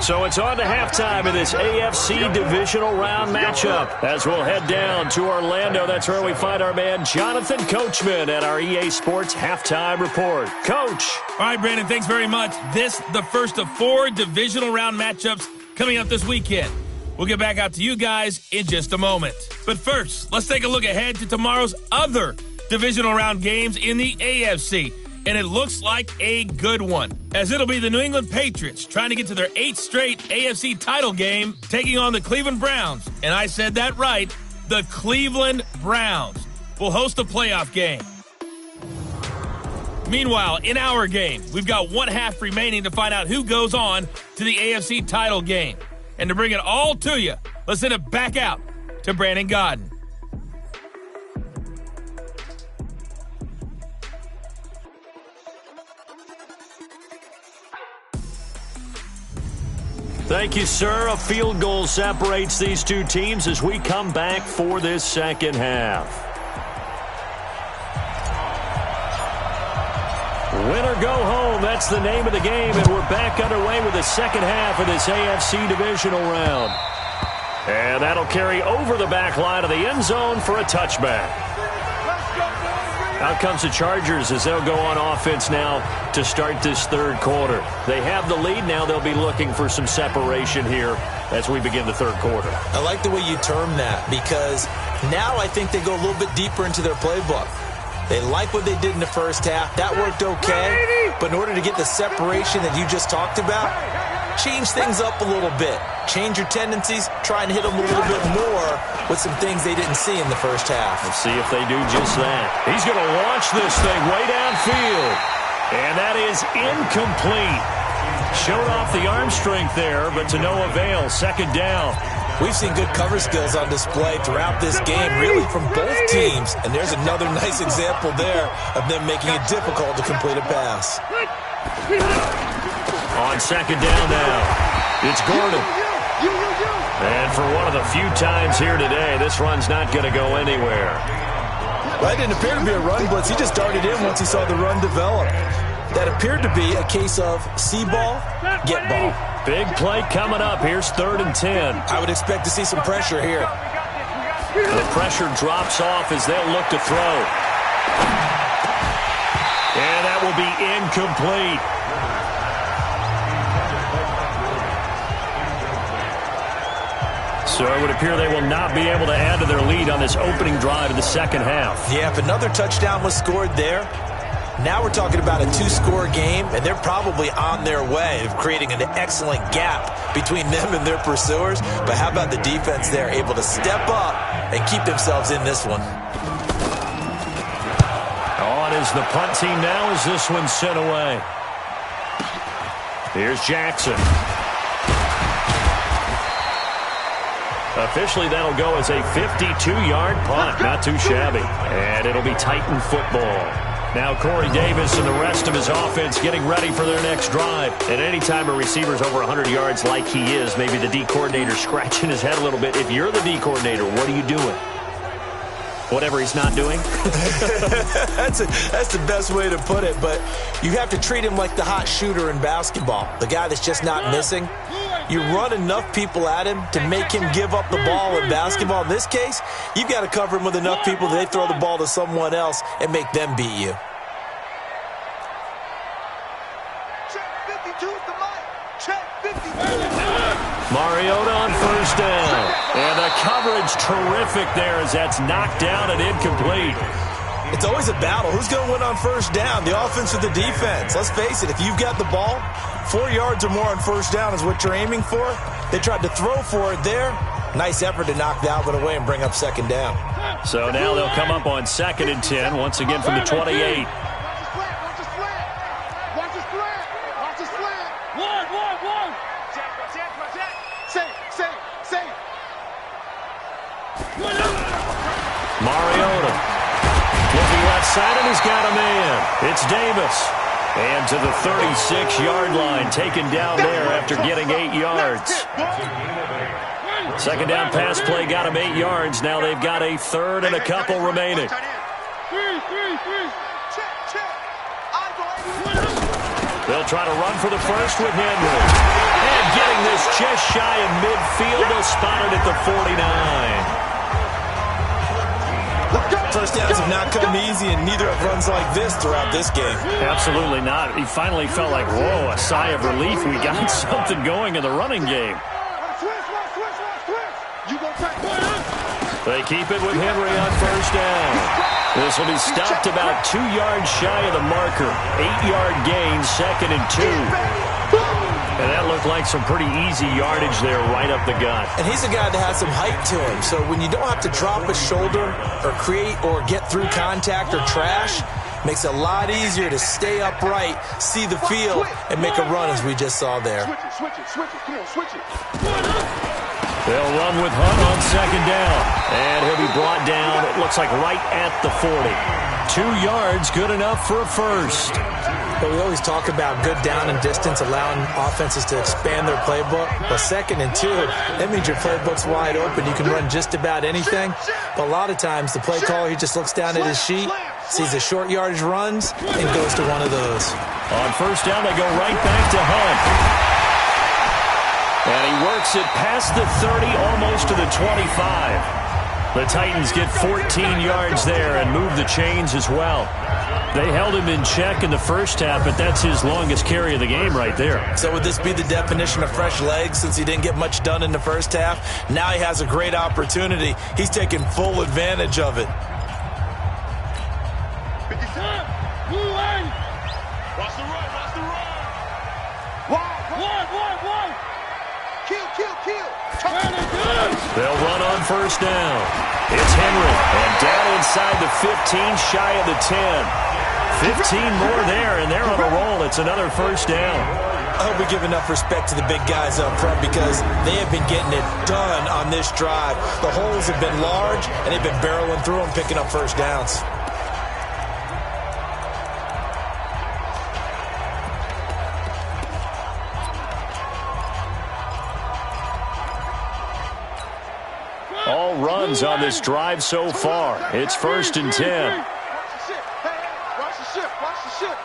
So it's on to halftime of this AFC divisional round matchup as we'll head down to Orlando. That's where we find our man Jonathan Coachman at our EA Sports Halftime Report. Coach. All right, Brandon, thanks very much. This the first of 4 divisional round matchups coming up this weekend. We'll get back out to you guys in just a moment. But first, let's take a look ahead to tomorrow's other divisional round games in the AFC. And it looks like a good one, as it'll be the New England Patriots trying to get to their 8th straight AFC title game, taking on the Cleveland Browns. And I said that right, the Cleveland Browns will host a playoff game. Meanwhile, in our game, we've got 1 half remaining to find out who goes on to the AFC title game. And to bring it all to you, let's send it back out to Brandon Gaudin. Thank you, sir. A field goal separates these two teams as we come back for this second half. Win or go home, that's the name of the game, and we're back underway with the second half of this AFC divisional round. And that'll carry over the back line of the end zone for a touchback. Out comes the Chargers as they'll go on offense now to start this third quarter. They have the lead now. They'll be looking for some separation here as we begin the third quarter. I like the way you term that because now I think they go a little bit deeper into their playbook. They like what they did in the first half. That worked okay. But in order to get the separation that you just talked about, change things up a little bit. Change your tendencies. Try and hit them a little bit more with some things they didn't see in the first half. Let's see if they do just that. He's going to launch this thing way downfield. And that is incomplete. Showed off the arm strength there, but to no avail. Second down. We've seen good cover skills on display throughout this game, really from both teams. And there's another nice example there of them making it difficult to complete a pass. On second down now, it's Gordon. And for one of the few times here today, this run's not going to go anywhere. Well, it didn't appear to be a run blitz. He just darted in once he saw the run develop. That appeared to be a case of see ball, get ball. Big play coming up. Here's 3rd and 10. I would expect to see some pressure here. The pressure drops off as they'll look to throw. And that will be incomplete. So it would appear they will not be able to add to their lead on this opening drive of the second half. Yeah, if another touchdown was scored there, now we're talking about a 2-score game, and they're probably on their way of creating an excellent gap between them and their pursuers. But how about the defense there, able to step up and keep themselves in this one? On is the punt team now as this one's sent away. Here's Jackson. Officially, that'll go as a 52-yard punt. Not too shabby. And it'll be Titan football. Now Corey Davis and the rest of his offense getting ready for their next drive. And anytime a receiver's over 100 yards like he is, maybe the D coordinator scratching his head a little bit. If you're the D coordinator, what are you doing? Whatever he's not doing? That's the best way to put it. But you have to treat him like the hot shooter in basketball, the guy that's just not missing. You run enough people at him to make him give up the ball in basketball. In this case, you've got to cover him with enough people that they throw the ball to someone else and make them beat you. Check 52 is the mic. Check 52. Mariota on first down. And the coverage terrific there as that's knocked down and incomplete. It's always a battle. Who's going to win on first down, the offense or the defense? Let's face it, if you've got the ball, 4 yards or more on first down is what you're aiming for. They tried to throw for it there. Nice effort to knock Dalvin away and bring up second down. So now they'll come up on 2nd and 10, once again from the 28. Watch the slant. Watch the slant. Watch the slant. One. Say. Mariota. Looking left side, and he's got a man. It's Davis. And to the 36-yard line, taken down there after getting 8 yards. Second down pass play got him 8 yards. Now they've got a third and a couple remaining. They'll try to run for the first with Henry. And getting this just shy of midfield. They'll spot it at the 49. First downs have not come easy, and neither have runs like this throughout this game. Absolutely not. He finally felt like, whoa, a sigh of relief. We got something going in the running game. They keep it with Henry on first down. This will be stopped about 2 yards shy of the marker. 8-yard gain, 2nd and 2. And that looked like some pretty easy yardage there right up the gut. And he's a guy that has some height to him. So when you don't have to drop a shoulder or create or get through contact or trash, makes it a lot easier to stay upright, see the field, and make a run as we just saw there. Switch it. Come on, switch it. They'll run with Hunt on second down. And he'll be brought down, it looks like right at the 40. 2 yards, good enough for a first. But we always talk about good down and distance, allowing offenses to expand their playbook. But 2nd and 2, that means your playbook's wide open. You can run just about anything. But a lot of times, the play caller, he just looks down at his sheet, sees the short yardage runs, and goes to one of those. On first down, they go right back to Hunt. And he works it past the 30, almost to the 25. The Titans get 14 yards there and move the chains as well. They held him in check in the first half, but that's his longest carry of the game right there. So would this be the definition of fresh legs since he didn't get much done in the first half? Now he has a great opportunity. He's taking full advantage of it. Watch the run. Wide. Kill. They'll run on first down. It's Henry, and down inside the 15, shy of the 10. 15 more there, and they're on a roll. It's another first down. I hope we give enough respect to the big guys up front because they have been getting it done on this drive. The holes have been large, and they've been barreling through them, picking up first downs. all runs on this drive so far. It's 1st and 10. Watch the ship. Watch the ship.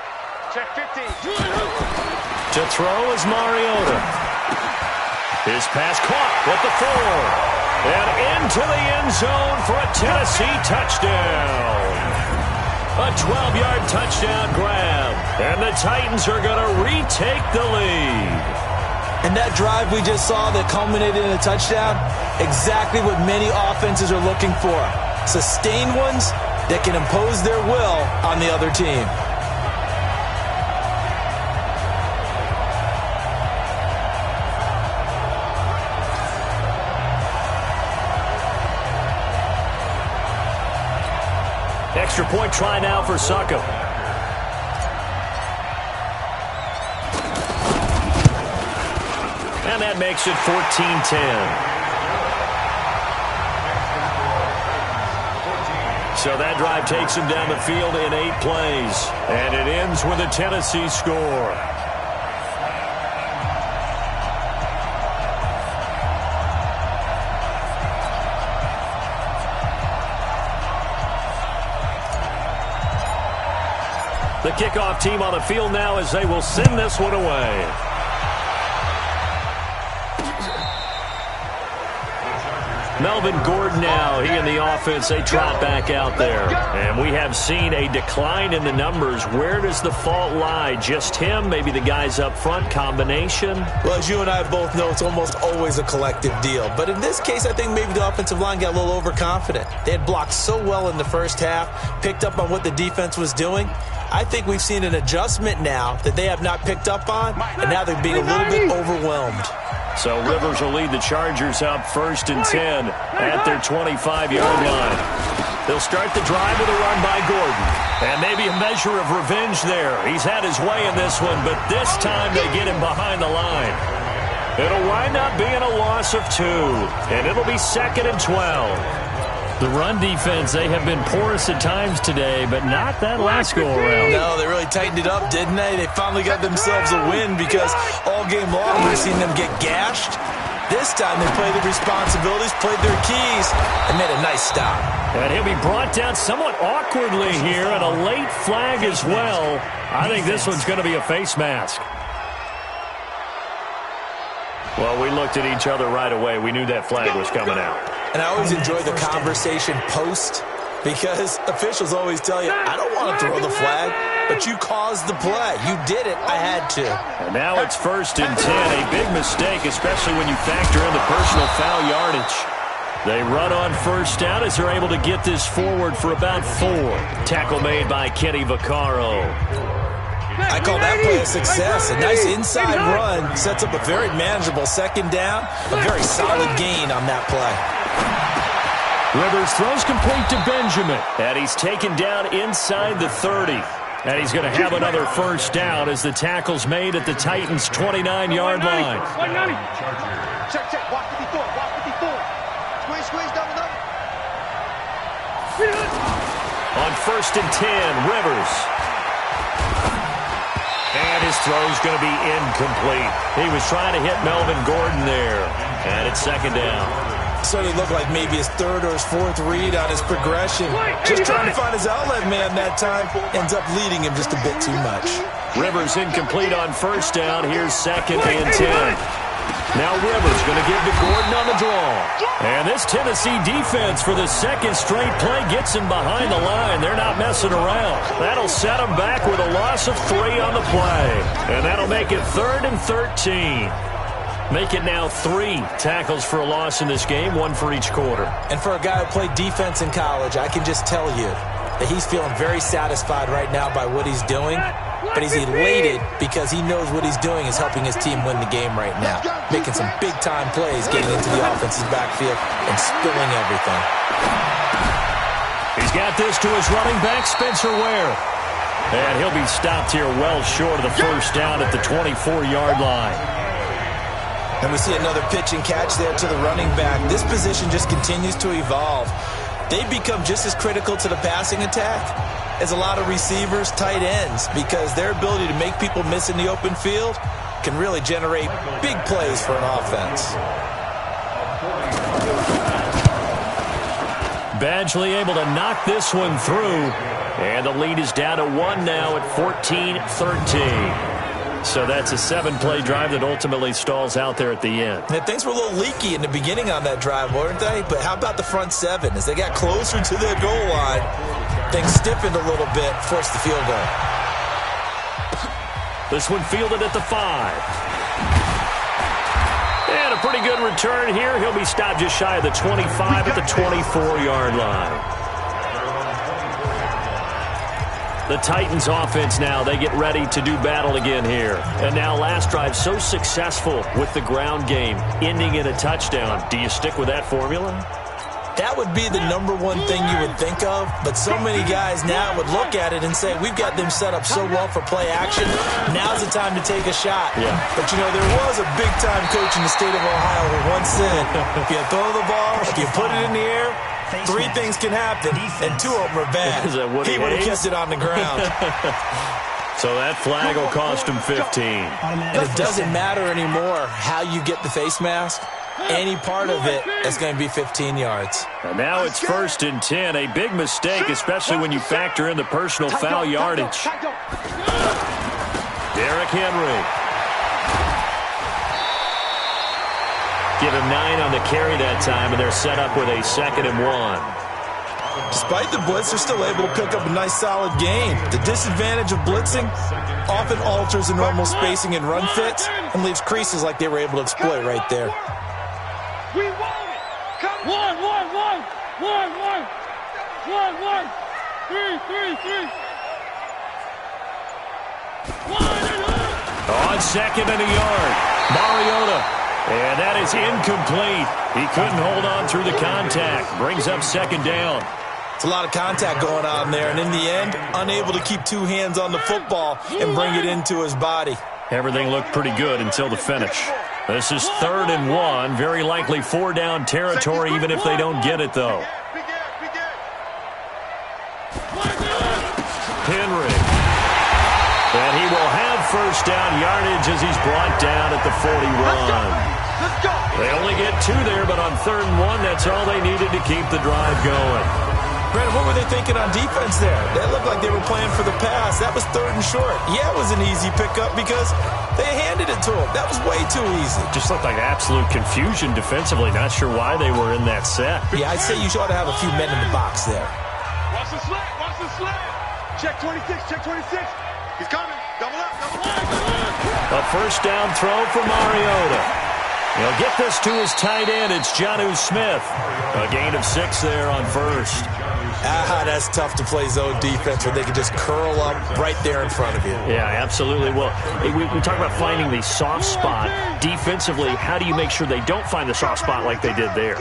Check 15. To throw is Mariota. His pass caught with the 4. And into the end zone for a Tennessee touchdown. A 12-yard touchdown grab. And the Titans are going to retake the lead. And that drive we just saw that culminated in a touchdown, exactly what many offenses are looking for. Sustained ones that can impose their will on the other team. Extra point try now for Succop. And that makes it 14-10. So that drive takes him down the field in 8 plays. And it ends with a Tennessee score. The kickoff team on the field now as they will send this one away. Melvin Gordon now, he and the offense, they trot back out there. And we have seen a decline in the numbers. Where does the fault lie? Just him? Maybe the guys up front? Combination? Well, as you and I both know, it's almost always a collective deal. But in this case, I think maybe the offensive line got a little overconfident. They had blocked so well in the first half, picked up on what the defense was doing. I think we've seen an adjustment now that they have not picked up on, and now they're being a little bit overwhelmed. So Rivers will lead the Chargers up 1st and 10 at their 25-yard line. They'll start the drive with a run by Gordon. And maybe a measure of revenge there. He's had his way in this one, but this time they get him behind the line. It'll wind up being a loss of 2, and it'll be 2nd and 12. The run defense, they have been porous at times today, but not that last go-around. No, they really tightened it up, didn't they? They finally got themselves a win because all game long we've seen them get gashed. This time they played their responsibilities, played their keys, and made a nice stop. And he'll be brought down somewhat awkwardly here, and a late flag as well. I think this one's going to be a face mask. Well, we looked at each other right away. We knew that flag was coming out. And I always enjoy the conversation post because officials always tell you, I don't want to throw the flag, but you caused the play. You did it. I had to. And now it's 1st and 10. A big mistake, especially when you factor in the personal foul yardage. They run on 1st down as they're able to get this forward for about 4. Tackle made by Kenny Vaccaro. I call that play a success. A nice inside run sets up a very manageable 2nd down. A very solid gain on that play. Rivers throws complete to Benjamin. And he's taken down inside the 30. And he's going to have another 1st down as the tackle's made at the Titans' 29-yard line. Check. Walk 54. Walk 54. Squeeze down the number. On 1st and 10, Rivers. And his throw's going to be incomplete. He was trying to hit Melvin Gordon there. And it's 2nd down. Certainly looked like maybe his 3rd or his 4th read on his progression. Just trying to find his outlet man that time. Ends up leading him just a bit too much. Rivers incomplete on 1st down. Here's 2nd and 10. Now Rivers going to give to Gordon on the draw. And this Tennessee defense for the 2nd straight play gets him behind the line. They're not messing around. That'll set him back with a loss of 3 on the play. And that'll make it 3rd and 13. Make it now 3 tackles for a loss in this game, 1 for each quarter. And for a guy who played defense in college, I can just tell you that he's feeling very satisfied right now by what he's doing. But he's elated because he knows what he's doing is helping his team win the game right now. Making some big-time plays, getting into the offense's backfield and spilling everything. He's got this to his running back, Spencer Ware. And he'll be stopped here well short of the 1st down at the 24-yard line. And we see another pitch and catch there to the running back. This position just continues to evolve. They become just as critical to the passing attack as a lot of receivers, tight ends, because their ability to make people miss in the open field can really generate big plays for an offense. Badgley able to knock this one through. And the lead is down to 1 now at 14-13. So that's a 7-play drive that ultimately stalls out there at the end. And things were a little leaky in the beginning on that drive, weren't they? But how about the front 7? As they got closer to the goal line, things stiffened a little bit, forced the field goal. This one fielded at the 5. And a pretty good return here. He'll be stopped just shy of the 25 at the 24-yard line. The Titans offense now, they get ready to do battle again here. And now last drive so successful with the ground game, ending in a touchdown. Do you stick with that formula? That would be the number one thing you would think of, but so many guys now would look at it and say, we've got them set up so well for play action. Now's the time to take a shot. Yeah. But, there was a big-time coach in the state of Ohio who once said, if you throw the ball, if you put it in the air, 3 things can happen, and 2 of them are bad. He would have kept it on the ground. So that flag will cost him 15. And it doesn't matter anymore how you get the face mask. Any part of it is going to be 15 yards. And now it's 1st and 10. A big mistake, especially when you factor in the personal foul yardage. Derrick Henry. Give him 9 on the carry that time, and they're set up with a 2nd and 1. Despite the blitz, they're still able to pick up a nice, solid gain. The disadvantage of blitzing often alters the normal spacing and run fits and leaves creases like they were able to exploit right there. We want it. Come on. 1. 3. 1. On 2nd and a yard, Mariota. And that is incomplete. He couldn't hold on through the contact. Brings up 2nd down. It's a lot of contact going on there, and in the end, unable to keep 2 hands on the football and bring it into his body. Everything looked pretty good until the finish. This is 3rd and 1. Very likely 4-down territory, even if they don't get it, though. Henry. And he will have 1st down yardage as he's brought down at the 41. They only get 2 there, but on 3rd and 1, that's all they needed to keep the drive going. Brandon, what were they thinking on defense there? That looked like they were playing for the pass. That was 3rd and short. Yeah, it was an easy pickup because they handed it to him. That was way too easy. Just looked like absolute confusion defensively. Not sure why they were in that set. Yeah, I'd say you ought to have a few men in the box there. Watch the slant. Check 26. He's coming. Double up. A 1st down throw for Mariota. He'll get this to his tight end. It's Jonnu Smith. A gain of 6 there on 1st. That's tough to play zone defense where they can just curl up right there in front of you. Yeah, absolutely. Well, we talk about finding the soft spot. Defensively, how do you make sure they don't find the soft spot like they did there?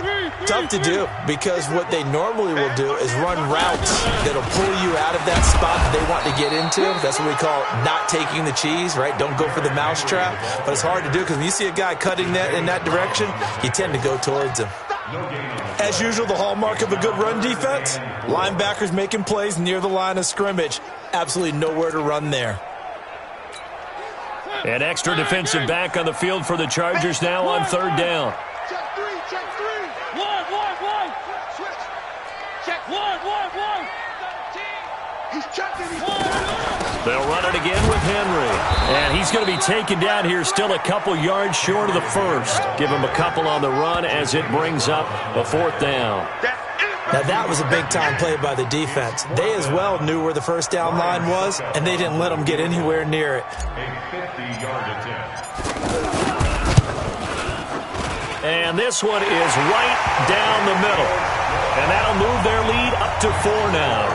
Tough to do because what they normally will do is run routes that'll pull you out of that spot that they want to get into. That's what we call not taking the cheese, right? Don't go for the mousetrap. But it's hard to do because when you see a guy cutting that in that direction, you tend to go towards him. As usual, the hallmark of a good run defense, linebackers making plays near the line of scrimmage. Absolutely nowhere to run there. An extra defensive back on the field for the Chargers now on 3rd down. Check 3. 1. Switch. Check 1. He's checking. They'll run it again with Henry. And he's going to be taken down here, still a couple yards short of the 1st. Give him a couple on the run as it brings up a 4th down. Now that was a big-time play by the defense. They as well knew where the 1st down line was, and they didn't let them get anywhere near it. And this one is right down the middle. And that'll move their lead up to 4 now.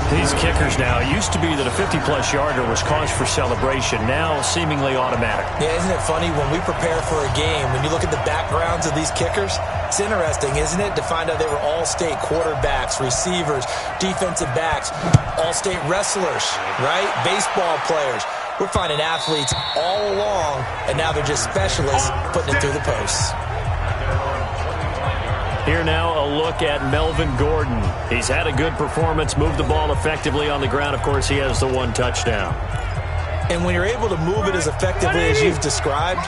These kickers now, it used to be that a 50-plus yarder was cause for celebration, now seemingly automatic. Yeah, isn't it funny when we prepare for a game, when you look at the backgrounds of these kickers, it's interesting, isn't it, to find out they were all-state quarterbacks, receivers, defensive backs, all-state wrestlers, right? Baseball players. We're finding athletes all along, and now they're just specialists putting it through the posts. Here now a look at Melvin Gordon. He's had a good performance, moved the ball effectively on the ground. Of course, he has the 1 touchdown. And when you're able to move it as effectively as you've described,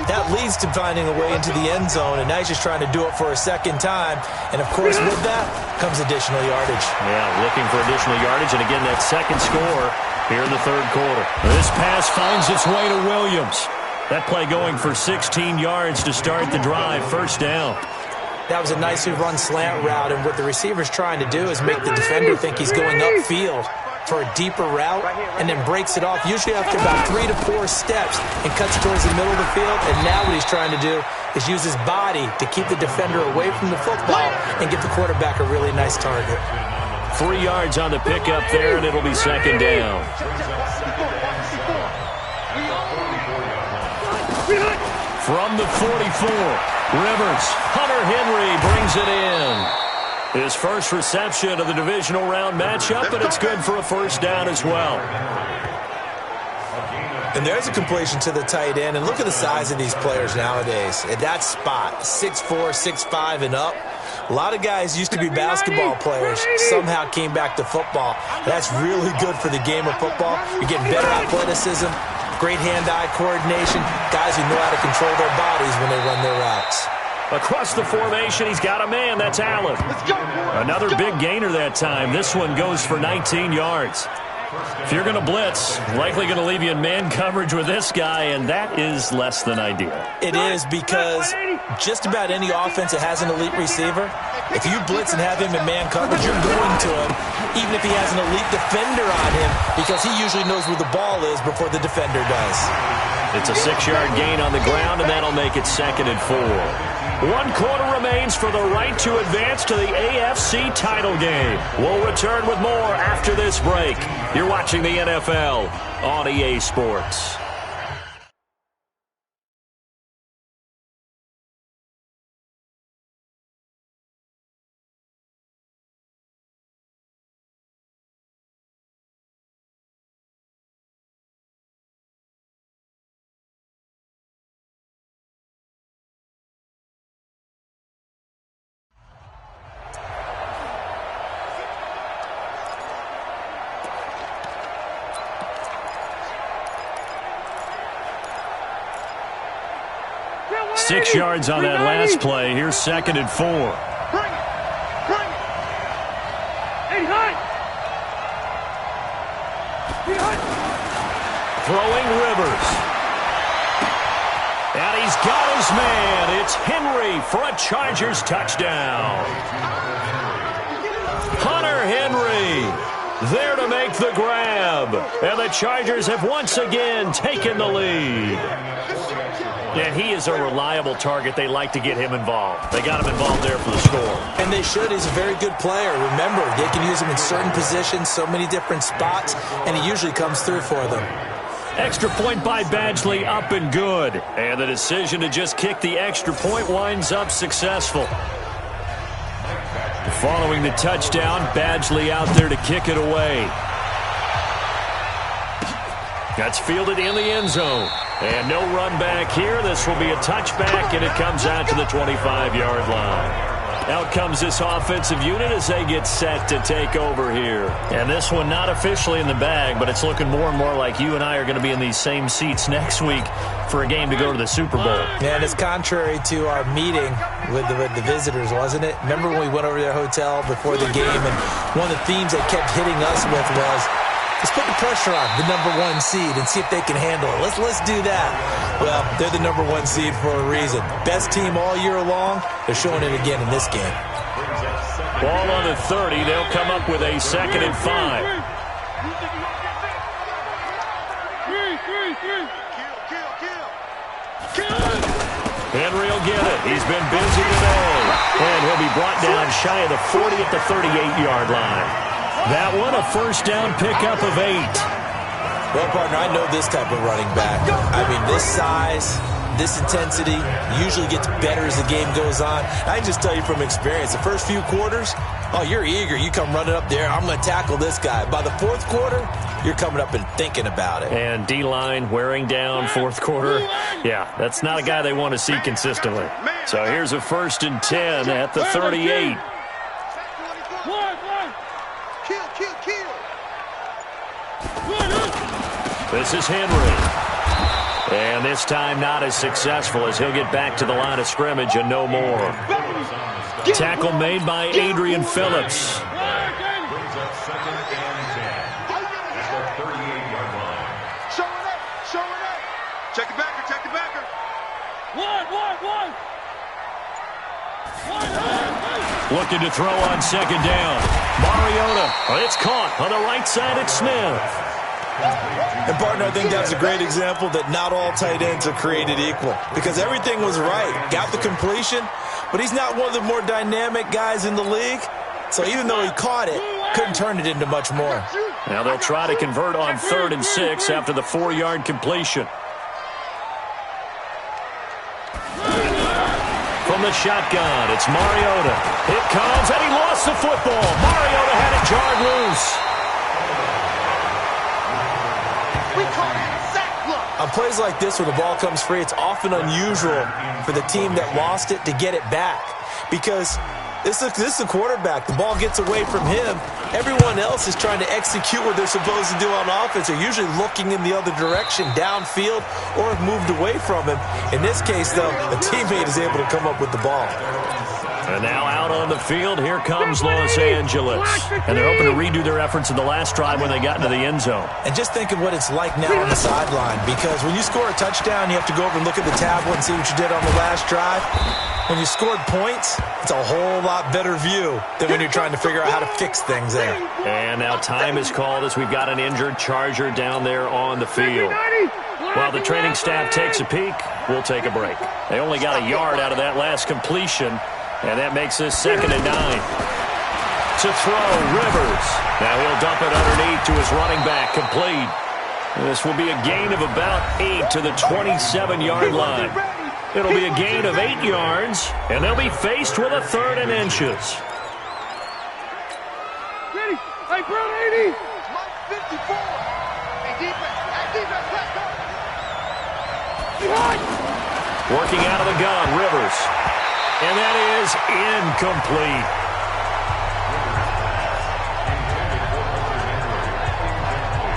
that leads to finding a way into the end zone, and now he's just trying to do it for a second time. And, of course, with that comes additional yardage. Yeah, looking for additional yardage, and again, that second score here in the third quarter. This pass finds its way to Williams. That play going for 16 yards to start the drive, first down. That was a nicely run slant route, and what the receiver's trying to do is make the defender think he's going upfield for a deeper route, and then breaks it off, usually after about 3 to 4 steps, and cuts towards the middle of the field. And now what he's trying to do is use his body to keep the defender away from the football and give the quarterback a really nice target. 3 yards on the pickup there, and it'll be second down. From the 44, Rivers, Hunter Henry brings it in. His first reception of the divisional round matchup, and it's good for a first down as well. And there's a completion to the tight end. And look at the size of these players nowadays. At that spot, 6'4", 6'5", and up. A lot of guys used to be basketball players, somehow came back to football. That's really good for the game of football. You're getting better athleticism, great hand-eye coordination, guys who know how to control their bodies when they run their routes. Across the formation, he's got a man. That's Allen. Another big gainer that time. This one goes for 19 yards. If you're going to blitz, likely going to leave you in man coverage with this guy, and that is less than ideal. It is, because just about any offense that has an elite receiver, if you blitz and have him in man coverage, you're going to him, even if he has an elite defender on him, because he usually knows where the ball is before the defender does. It's a 6-yard gain on the ground, and that'll make it 2nd and 4. 1 quarter remains for the right to advance to the AFC title game. We'll return with more after this break. You're watching the NFL on EA Sports. Six yards on that last play. Here's 2nd and 4. Throwing Rivers. And he's got his man. It's Henry for a Chargers touchdown. Hunter Henry there to make the grab. And the Chargers have once again taken the lead. And he is a reliable target. They like to get him involved. They got him involved there for the score. And they should. He's a very good player. Remember, they can use him in certain positions, so many different spots, and he usually comes through for them. Extra point by Badgley, up and good. And the decision to just kick the extra point winds up successful. Following the touchdown, Badgley out there to kick it away. That's fielded in the end zone. And no run back here. This will be a touchback, and it comes out to the 25-yard line. Out comes this offensive unit as they get set to take over here. And this one not officially in the bag, but it's looking more and more like you and I are going to be in these same seats next week for a game to go to the Super Bowl. And it's contrary to our meeting with the visitors, wasn't it? Remember when we went over to their hotel before the game, and one of the themes they kept hitting us with was, let's put the pressure on the #1 seed and see if they can handle it. Let's do that. Well, they're the #1 seed for a reason. Best team all year long. They're showing it again in this game. Ball on the 30. They'll come up with a 2nd and 5. Henry will get it. He's been busy today. And he'll be brought down shy of the 40 at the 38-yard line. That one, a first down pickup of 8. Well, partner, I know this type of running back. I mean, this size, this intensity usually gets better as the game goes on. I can just tell you from experience, the first few quarters, oh, you're eager. You come running up there, I'm going to tackle this guy. By the fourth quarter, you're coming up and thinking about it. And D-line wearing down fourth quarter. Yeah, that's not a guy they want to see consistently. So here's a 1st and 10 at the 38. This is Henry. And this time not as successful as he'll get back to the line of scrimmage and no more. Tackle made by Adrian Phillips. Brings up 2nd and 10. At the 38-yard line. Show it up. Check the backer. One. Looking to throw on 2nd down. Mariota. It's caught on the right side at Smith. And, partner, I think that's a great example that not all tight ends are created equal. Because everything was right. Got the completion, but he's not one of the more dynamic guys in the league. So even though he caught it, couldn't turn it into much more. Now they'll try to convert on 3rd and 6 after the 4-yard completion. From the shotgun, it's Mariota. It comes, and he lost the football. Mariota had it jarred loose. On plays like this where the ball comes free, it's often unusual for the team that lost it to get it back. Because this is a quarterback. The ball gets away from him. Everyone else is trying to execute what they're supposed to do on offense. They're usually looking in the other direction, downfield, or have moved away from him. In this case, though, a teammate is able to come up with the ball. And now out on the field, here comes Los Angeles. And they're hoping to redo their efforts in the last drive when they got into the end zone. And just think of what it's like now on the sideline. Because when you score a touchdown, you have to go over and look at the tablet and see what you did on the last drive. When you scored points, it's a whole lot better view than when you're trying to figure out how to fix things there. And now time is called as we've got an injured Charger down there on the field. While the training staff takes a peek, we'll take a break. They only got a yard out of that last completion, and that makes this 2nd and 9. To throw, Rivers. Now he'll dump it underneath to his running back, complete. This will be a gain of about 8 to the 27-yard line. It'll be a gain of 8 yards, and they'll be faced with a 3rd and inches. Ready? Hey, bro, 80. Mike 54. Hey, defense, let's go. Working out of the gun, Rivers. And that is incomplete.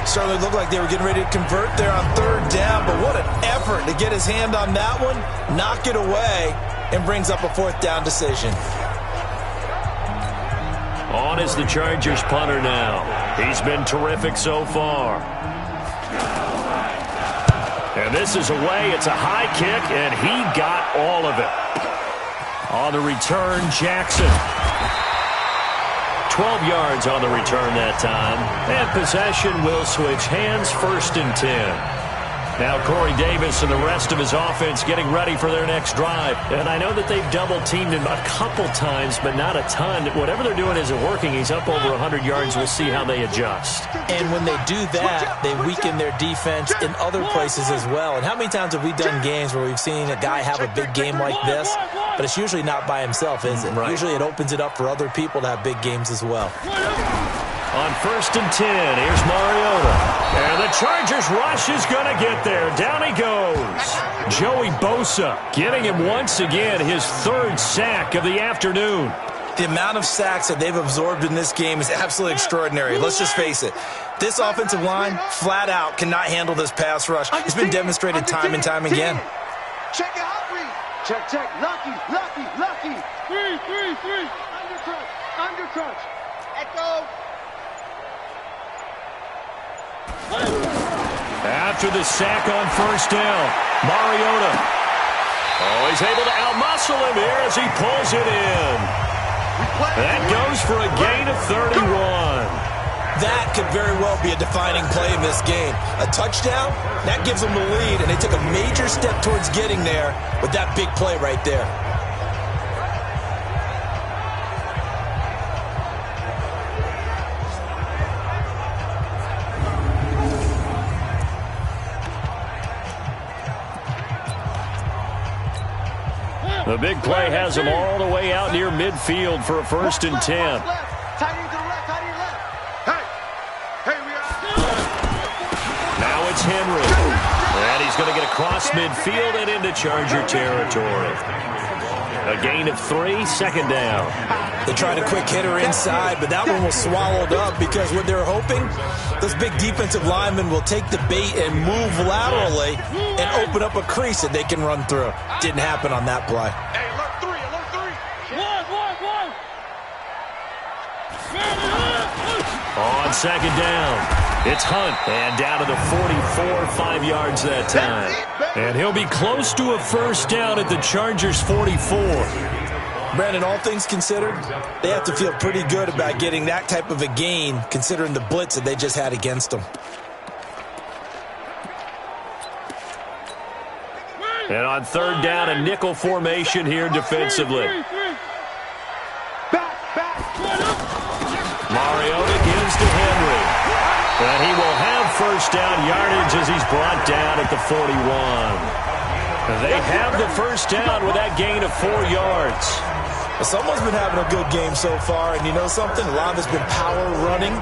Certainly looked like they were getting ready to convert there on 3rd down, but what an effort to get his hand on that one, knock it away, and brings up a 4th down decision. On is the Chargers punter now. He's been terrific so far. And this is away. It's a high kick, and he got all of it. On the return, Jackson. 12 yards on the return that time. And possession will switch hands, 1st and 10. Now Corey Davis and the rest of his offense getting ready for their next drive. And I know that they've double-teamed him a couple times, but not a ton. Whatever they're doing isn't working. He's up over 100 yards. We'll see how they adjust. And when they do that, they weaken their defense in other places as well. And how many times have we done games where we've seen a guy have a big game like this, but it's usually not by himself, is it? Right. Usually it opens it up for other people to have big games as well. On 1st and 10, here's Mariota. And the Chargers rush is going to get there. Down he goes. Joey Bosa getting him once again his 3rd sack of the afternoon. The amount of sacks that they've absorbed in this game is absolutely extraordinary. Let's just face it. This offensive line, flat out, cannot handle this pass rush. It's been demonstrated time and time again. Check it out, Reed. Check. Lucky. 3. Undercrunch. Echo. After the sack on 1st down, Mariota. Oh, he's able to outmuscle him here as he pulls it in. That goes for a gain of 31. That could very well be a defining play in this game. A touchdown, that gives them the lead, and they took a major step towards getting there with that big play right there. The big play has them all the way out near midfield for a 1st and 10. Tight end to the left. Hey, we are. Now it's Henry. And he's going to get across midfield and into Charger territory. A gain of 3, second down. They tried a quick hitter inside, but that one was swallowed up because what they're hoping, those big defensive linemen will take the bait and move laterally and open up a crease that they can run through. Didn't happen on that play. Hey, alert 3, alert 3. On second down, it's Hunt, and down to the 44, 5 yards that time. And he'll be close to a first down at the Chargers' 44. Brandon, all things considered, they have to feel pretty good about getting that type of a gain considering the blitz that they just had against them. And on third down, a nickel formation here defensively. Mariota gives to Henry. And he will have first down yardage as he's brought down at the 41. They have the first down with that gain of 4 yards. Well, someone's been having a good game so far, and you know something? A lot of it's been power running.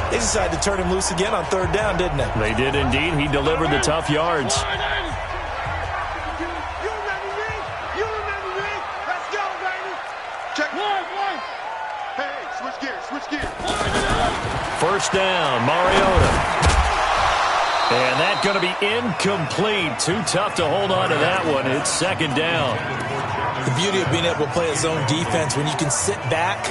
They decided to turn him loose again on third down, didn't they? They did indeed. He delivered the tough yards. First down, Mariota. And that's going to be incomplete. Too tough to hold on to that one. It's second down. The beauty of being able to play a zone defense, when you can sit back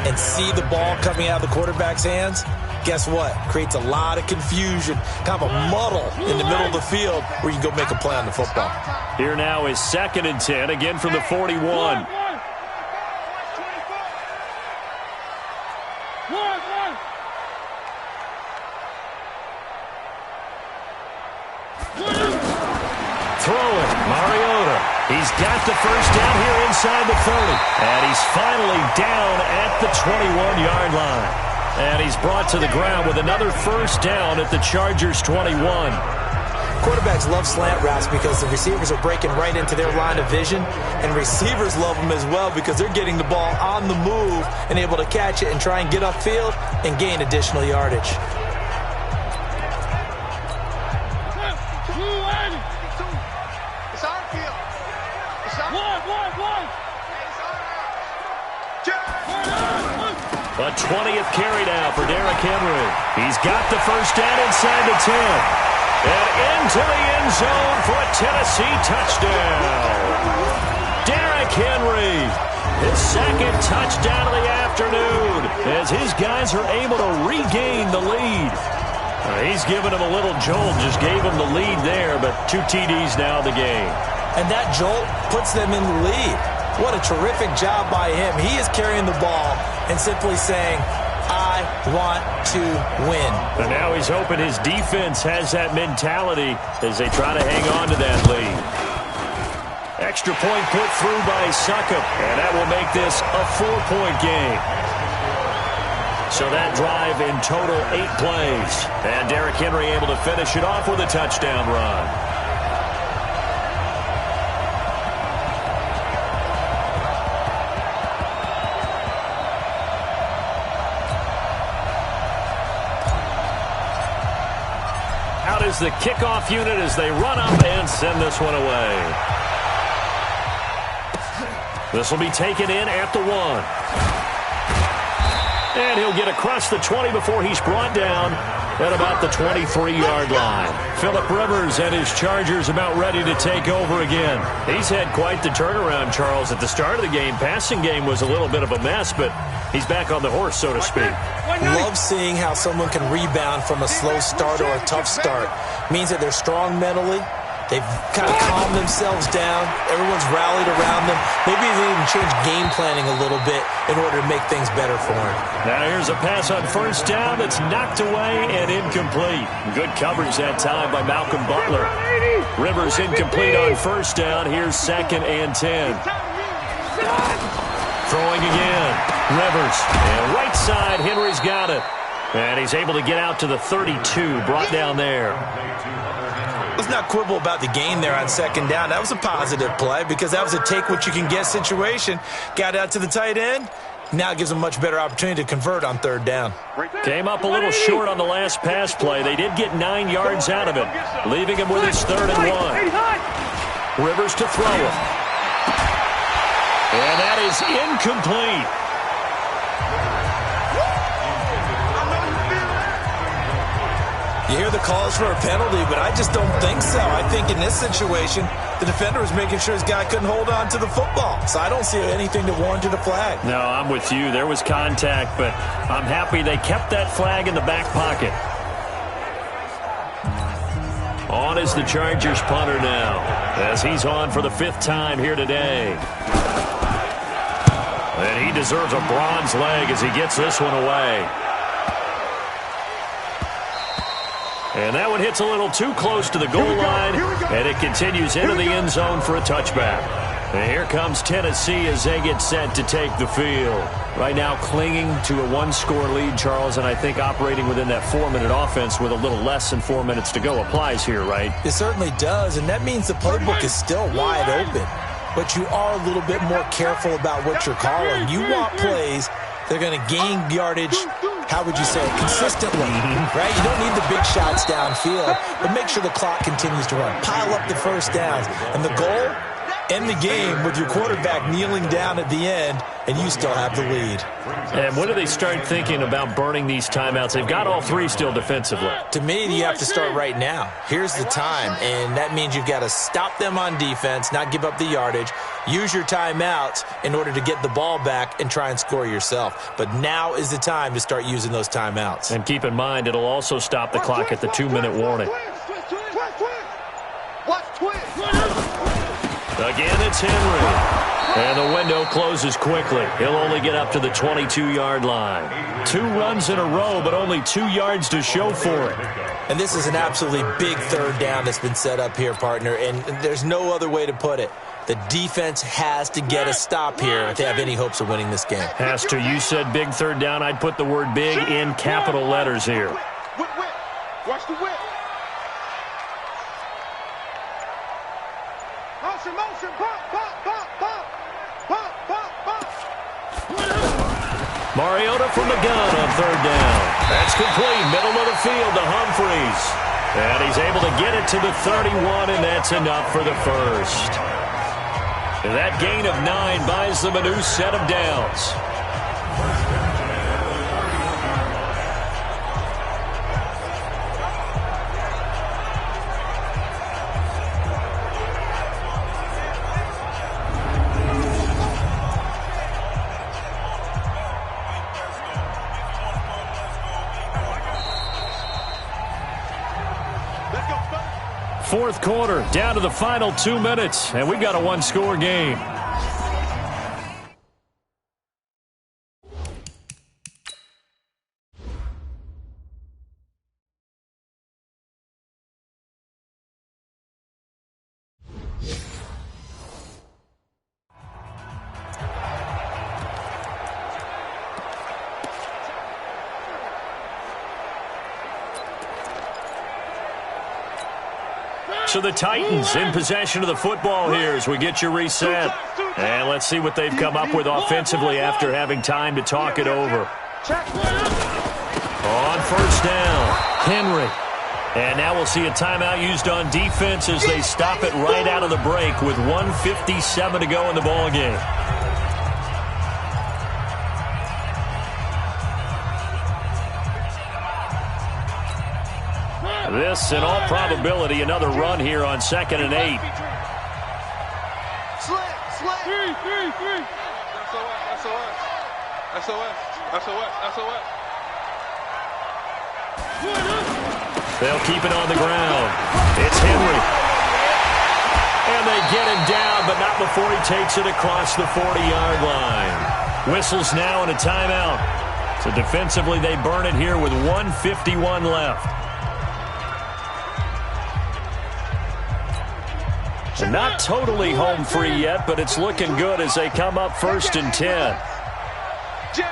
and see the ball coming out of the quarterback's hands, guess what? Creates a lot of confusion, kind of a muddle in the middle of the field where you can go make a play on the football. Here now is 2nd and 10, again from the 41. Throwing, Mariota. He's got the first down here inside the 30. And he's finally down at the 21-yard line. And he's brought to the ground with another first down at the Chargers' 21. Quarterbacks love slant routes because the receivers are breaking right into their line of vision. And receivers love them as well because they're getting the ball on the move and able to catch it and try and get upfield and gain additional yardage. A 20th carry now for Derrick Henry. He's got the first down inside the 10. And into the end zone for a Tennessee touchdown. Derrick Henry, his second touchdown of the afternoon, as his guys are able to regain the lead. He's given him a little jolt, just gave him the lead there, but 2 TDs now in the game. And that jolt puts them in the lead. What a terrific job by him. He is carrying the ball and simply saying, I want to win. And now he's hoping his defense has that mentality as they try to hang on to that lead. Extra point put through by Succop, and that will make this a 4-point game. So that drive in total 8 plays. And Derrick Henry able to finish it off with a touchdown run. Is the kickoff unit as they run up and send this one away. This will be taken in at the 1. And he'll get across the 20 before he's brought down at about the 23-yard line. Phillip Rivers and his Chargers about ready to take over again. He's had quite the turnaround, Charles. At the start of the game, passing game was a little bit of a mess, but he's back on the horse, so to speak. Love seeing how someone can rebound from a slow start or a tough start. Means that they're strong mentally. They've kind of calmed themselves down. Everyone's rallied around them. Maybe they even change game planning a little bit in order to make things better for them. Now here's a pass on first down that's knocked away and incomplete. Good coverage that time by Malcolm Butler. Rivers incomplete on first down. Here's 2nd and 10. Throwing again. Rivers. And right side, Henry's got it. And he's able to get out to the 32, brought down there. Let's not quibble about the gain there on 2nd down. That was a positive play because that was a take-what-you-can-get situation. Got out to the tight end. Now it gives them a much better opportunity to convert on 3rd down. Came up a little short on the last pass play. They did get 9 yards out of it, leaving him with his 3rd and 1. Rivers to throw it. And that is incomplete. You hear the calls for a penalty, but I just don't think so. I think in this situation, the defender was making sure his guy couldn't hold on to the football. So I don't see anything to warrant a flag. No, I'm with you. There was contact, but I'm happy they kept that flag in the back pocket. On is the Chargers punter now, as he's on for the 5th time here today. And he deserves a bronze leg as he gets this one away. And that one hits a little too close to the goal line, and it continues into the end zone for a touchback. And here comes Tennessee as they get set to take the field. Right now clinging to a 1-score lead, Charles, and I think operating within that 4-minute offense with a little less than 4 minutes to go applies here, right? It certainly does, and that means the playbook is still wide open. But you are a little bit more careful about what you're calling. You want plays that are going to gain yardage, how would you say it, consistently, right? You don't need the big shots downfield, but make sure the clock continues to run. Pile up the first downs. And the goal, end the game with your quarterback kneeling down at the end, and you still have the lead. And when do they start thinking about burning these timeouts? They've got all 3 still defensively. To me, you have to start right now. Here's the time, and that means you've got to stop them on defense, not give up the yardage, use your timeouts in order to get the ball back and try and score yourself. But now is the time to start using those timeouts. And keep in mind, it'll also stop the clock at the 2-minute warning. Again, it's Henry. And the window closes quickly. He'll only get up to the 22-yard line. 2 runs in a row, but only 2 yards to show for it. And this is an absolutely big 3rd down that's been set up here, partner, and there's no other way to put it. The defense has to get a stop here if they have any hopes of winning this game. Has to. You said big 3rd down. I'd put the word big in capital letters here. Watch the whip. Motion, pop, pop, pop, pop, pop, pop, pop. Mariota from the gun on 3rd down. That's complete. Middle of the field to Humphries. And he's able to get it to the 31, and that's enough for the first. And that gain of 9 buys them a new set of downs. Fourth quarter, down to the final 2 minutes, and we've got a 1-score game. So the Titans in possession of the football here as we get you reset. And let's see what they've come up with offensively after having time to talk it over. On 1st down, Henry. And now we'll see a timeout used on defense as they stop it right out of the break with 1:57 to go in the ballgame. This, in all probability, another run here on 2nd and 8. Three. SOS. They'll keep it on the ground. It's Henry. And they get him down, but not before he takes it across the 40-yard line. Whistles now and a timeout. So defensively, they burn it here with 1:51 left. Not totally home free yet, but it's looking good as they come up 1st and 10. Jim.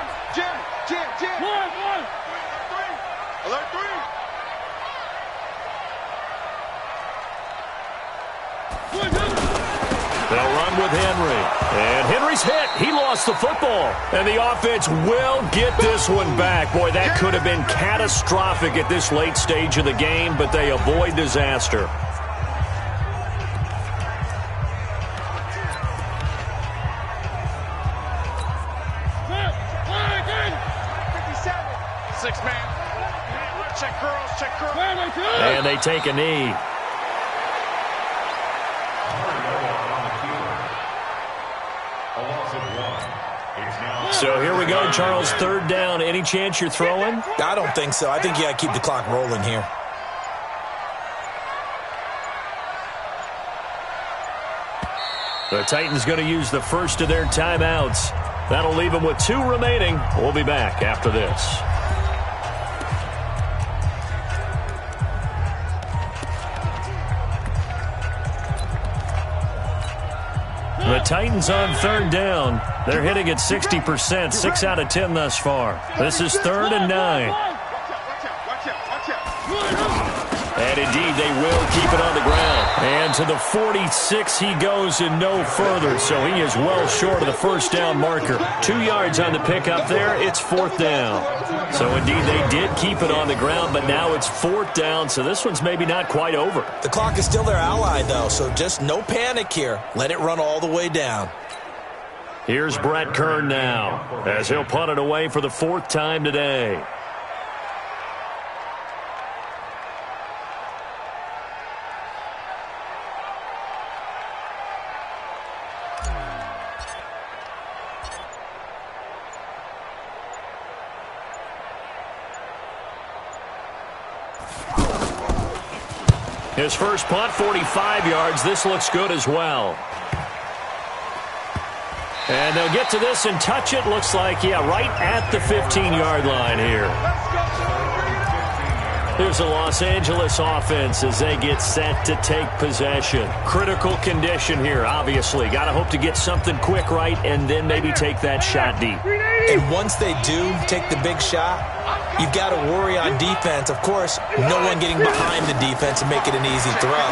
Alert 3. They'll run with Henry. And Henry's hit. He lost the football. And the offense will get this one back. Boy, that could have been catastrophic at this late stage of the game, but they avoid disaster. 6 man. Check girls, check girls. And they take a knee. So here we go, Charles, 3rd down. Any chance you're throwing? I don't think so. I think you got to keep the clock rolling here. The Titans going to use the first of their timeouts. That'll leave them with 2 remaining. We'll be back after this. The Titans on 3rd down. They're hitting at 60%, 6 out of 10 thus far. This is 3rd and 9. And indeed, they will keep it on the ground. And to the 46 he goes and no further. So he is well short of the first down marker. 2 yards on the pickup there. It's 4th down. So indeed, they did keep it on the ground, but now it's 4th down. So this one's maybe not quite over. The clock is still their ally, though, so just no panic here. Let it run all the way down. Here's Brett Kern now, as he'll punt it away for the 4th time today. His first punt, 45 yards. This looks good as well. And they'll get to this and touch it. Looks like, yeah, right at the 15-yard line here. Here's the Los Angeles offense as they get set to take possession. Critical condition here, obviously. Got to hope to get something quick right and then maybe take that shot deep. And once they do take the big shot, you've got to worry on defense. Of course, no one getting behind the defense and make it an easy throw.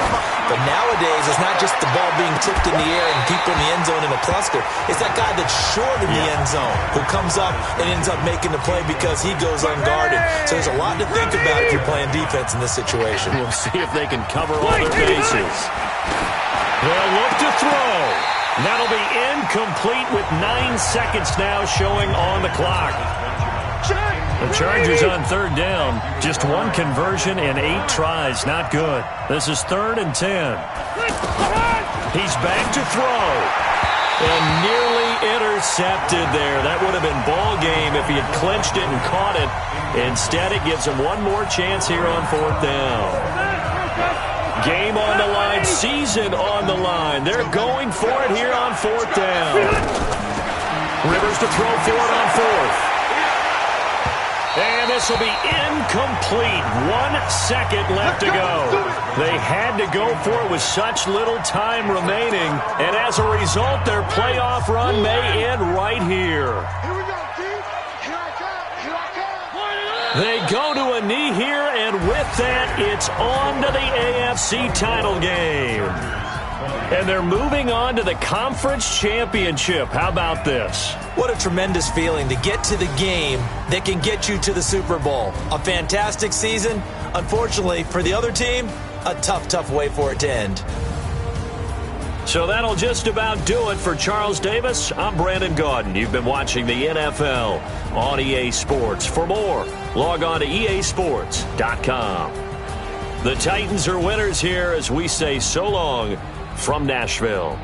But nowadays, it's not just the ball being tipped in the air and people in the end zone in a cluster. It's that guy that's short in the end zone who comes up and ends up making the play because he goes unguarded. So there's a lot to think about if you're playing defense in this situation. We'll see if they can cover all their bases. They'll look to throw. That'll be incomplete with 9 seconds now showing on the clock. The Chargers on 3rd down. Just 1 conversion and 8 tries. Not good. This is 3rd and 10. He's back to throw. And nearly intercepted there. That would have been ball game if he had clinched it and caught it. Instead, it gives him one more chance here on 4th down. Game on the line, season on the line. They're going for it here on 4th down. Rivers to throw for it on 4th. And this will be incomplete. 1 second left to go. They had to go for it with such little time remaining. And as a result, their playoff run may end right here. Here we go, D. Here I come. Here I come. They go to a knee here, and with that, it's on to the AFC title game. And they're moving on to the conference championship. How about this? What a tremendous feeling to get to the game that can get you to the Super Bowl. A fantastic season. Unfortunately, for the other team, a tough, tough way for it to end. So that'll just about do it for Charles Davis. I'm Brandon Gaudin. You've been watching the NFL on EA Sports. For more, log on to easports.com. The Titans are winners here as we say so long from Nashville.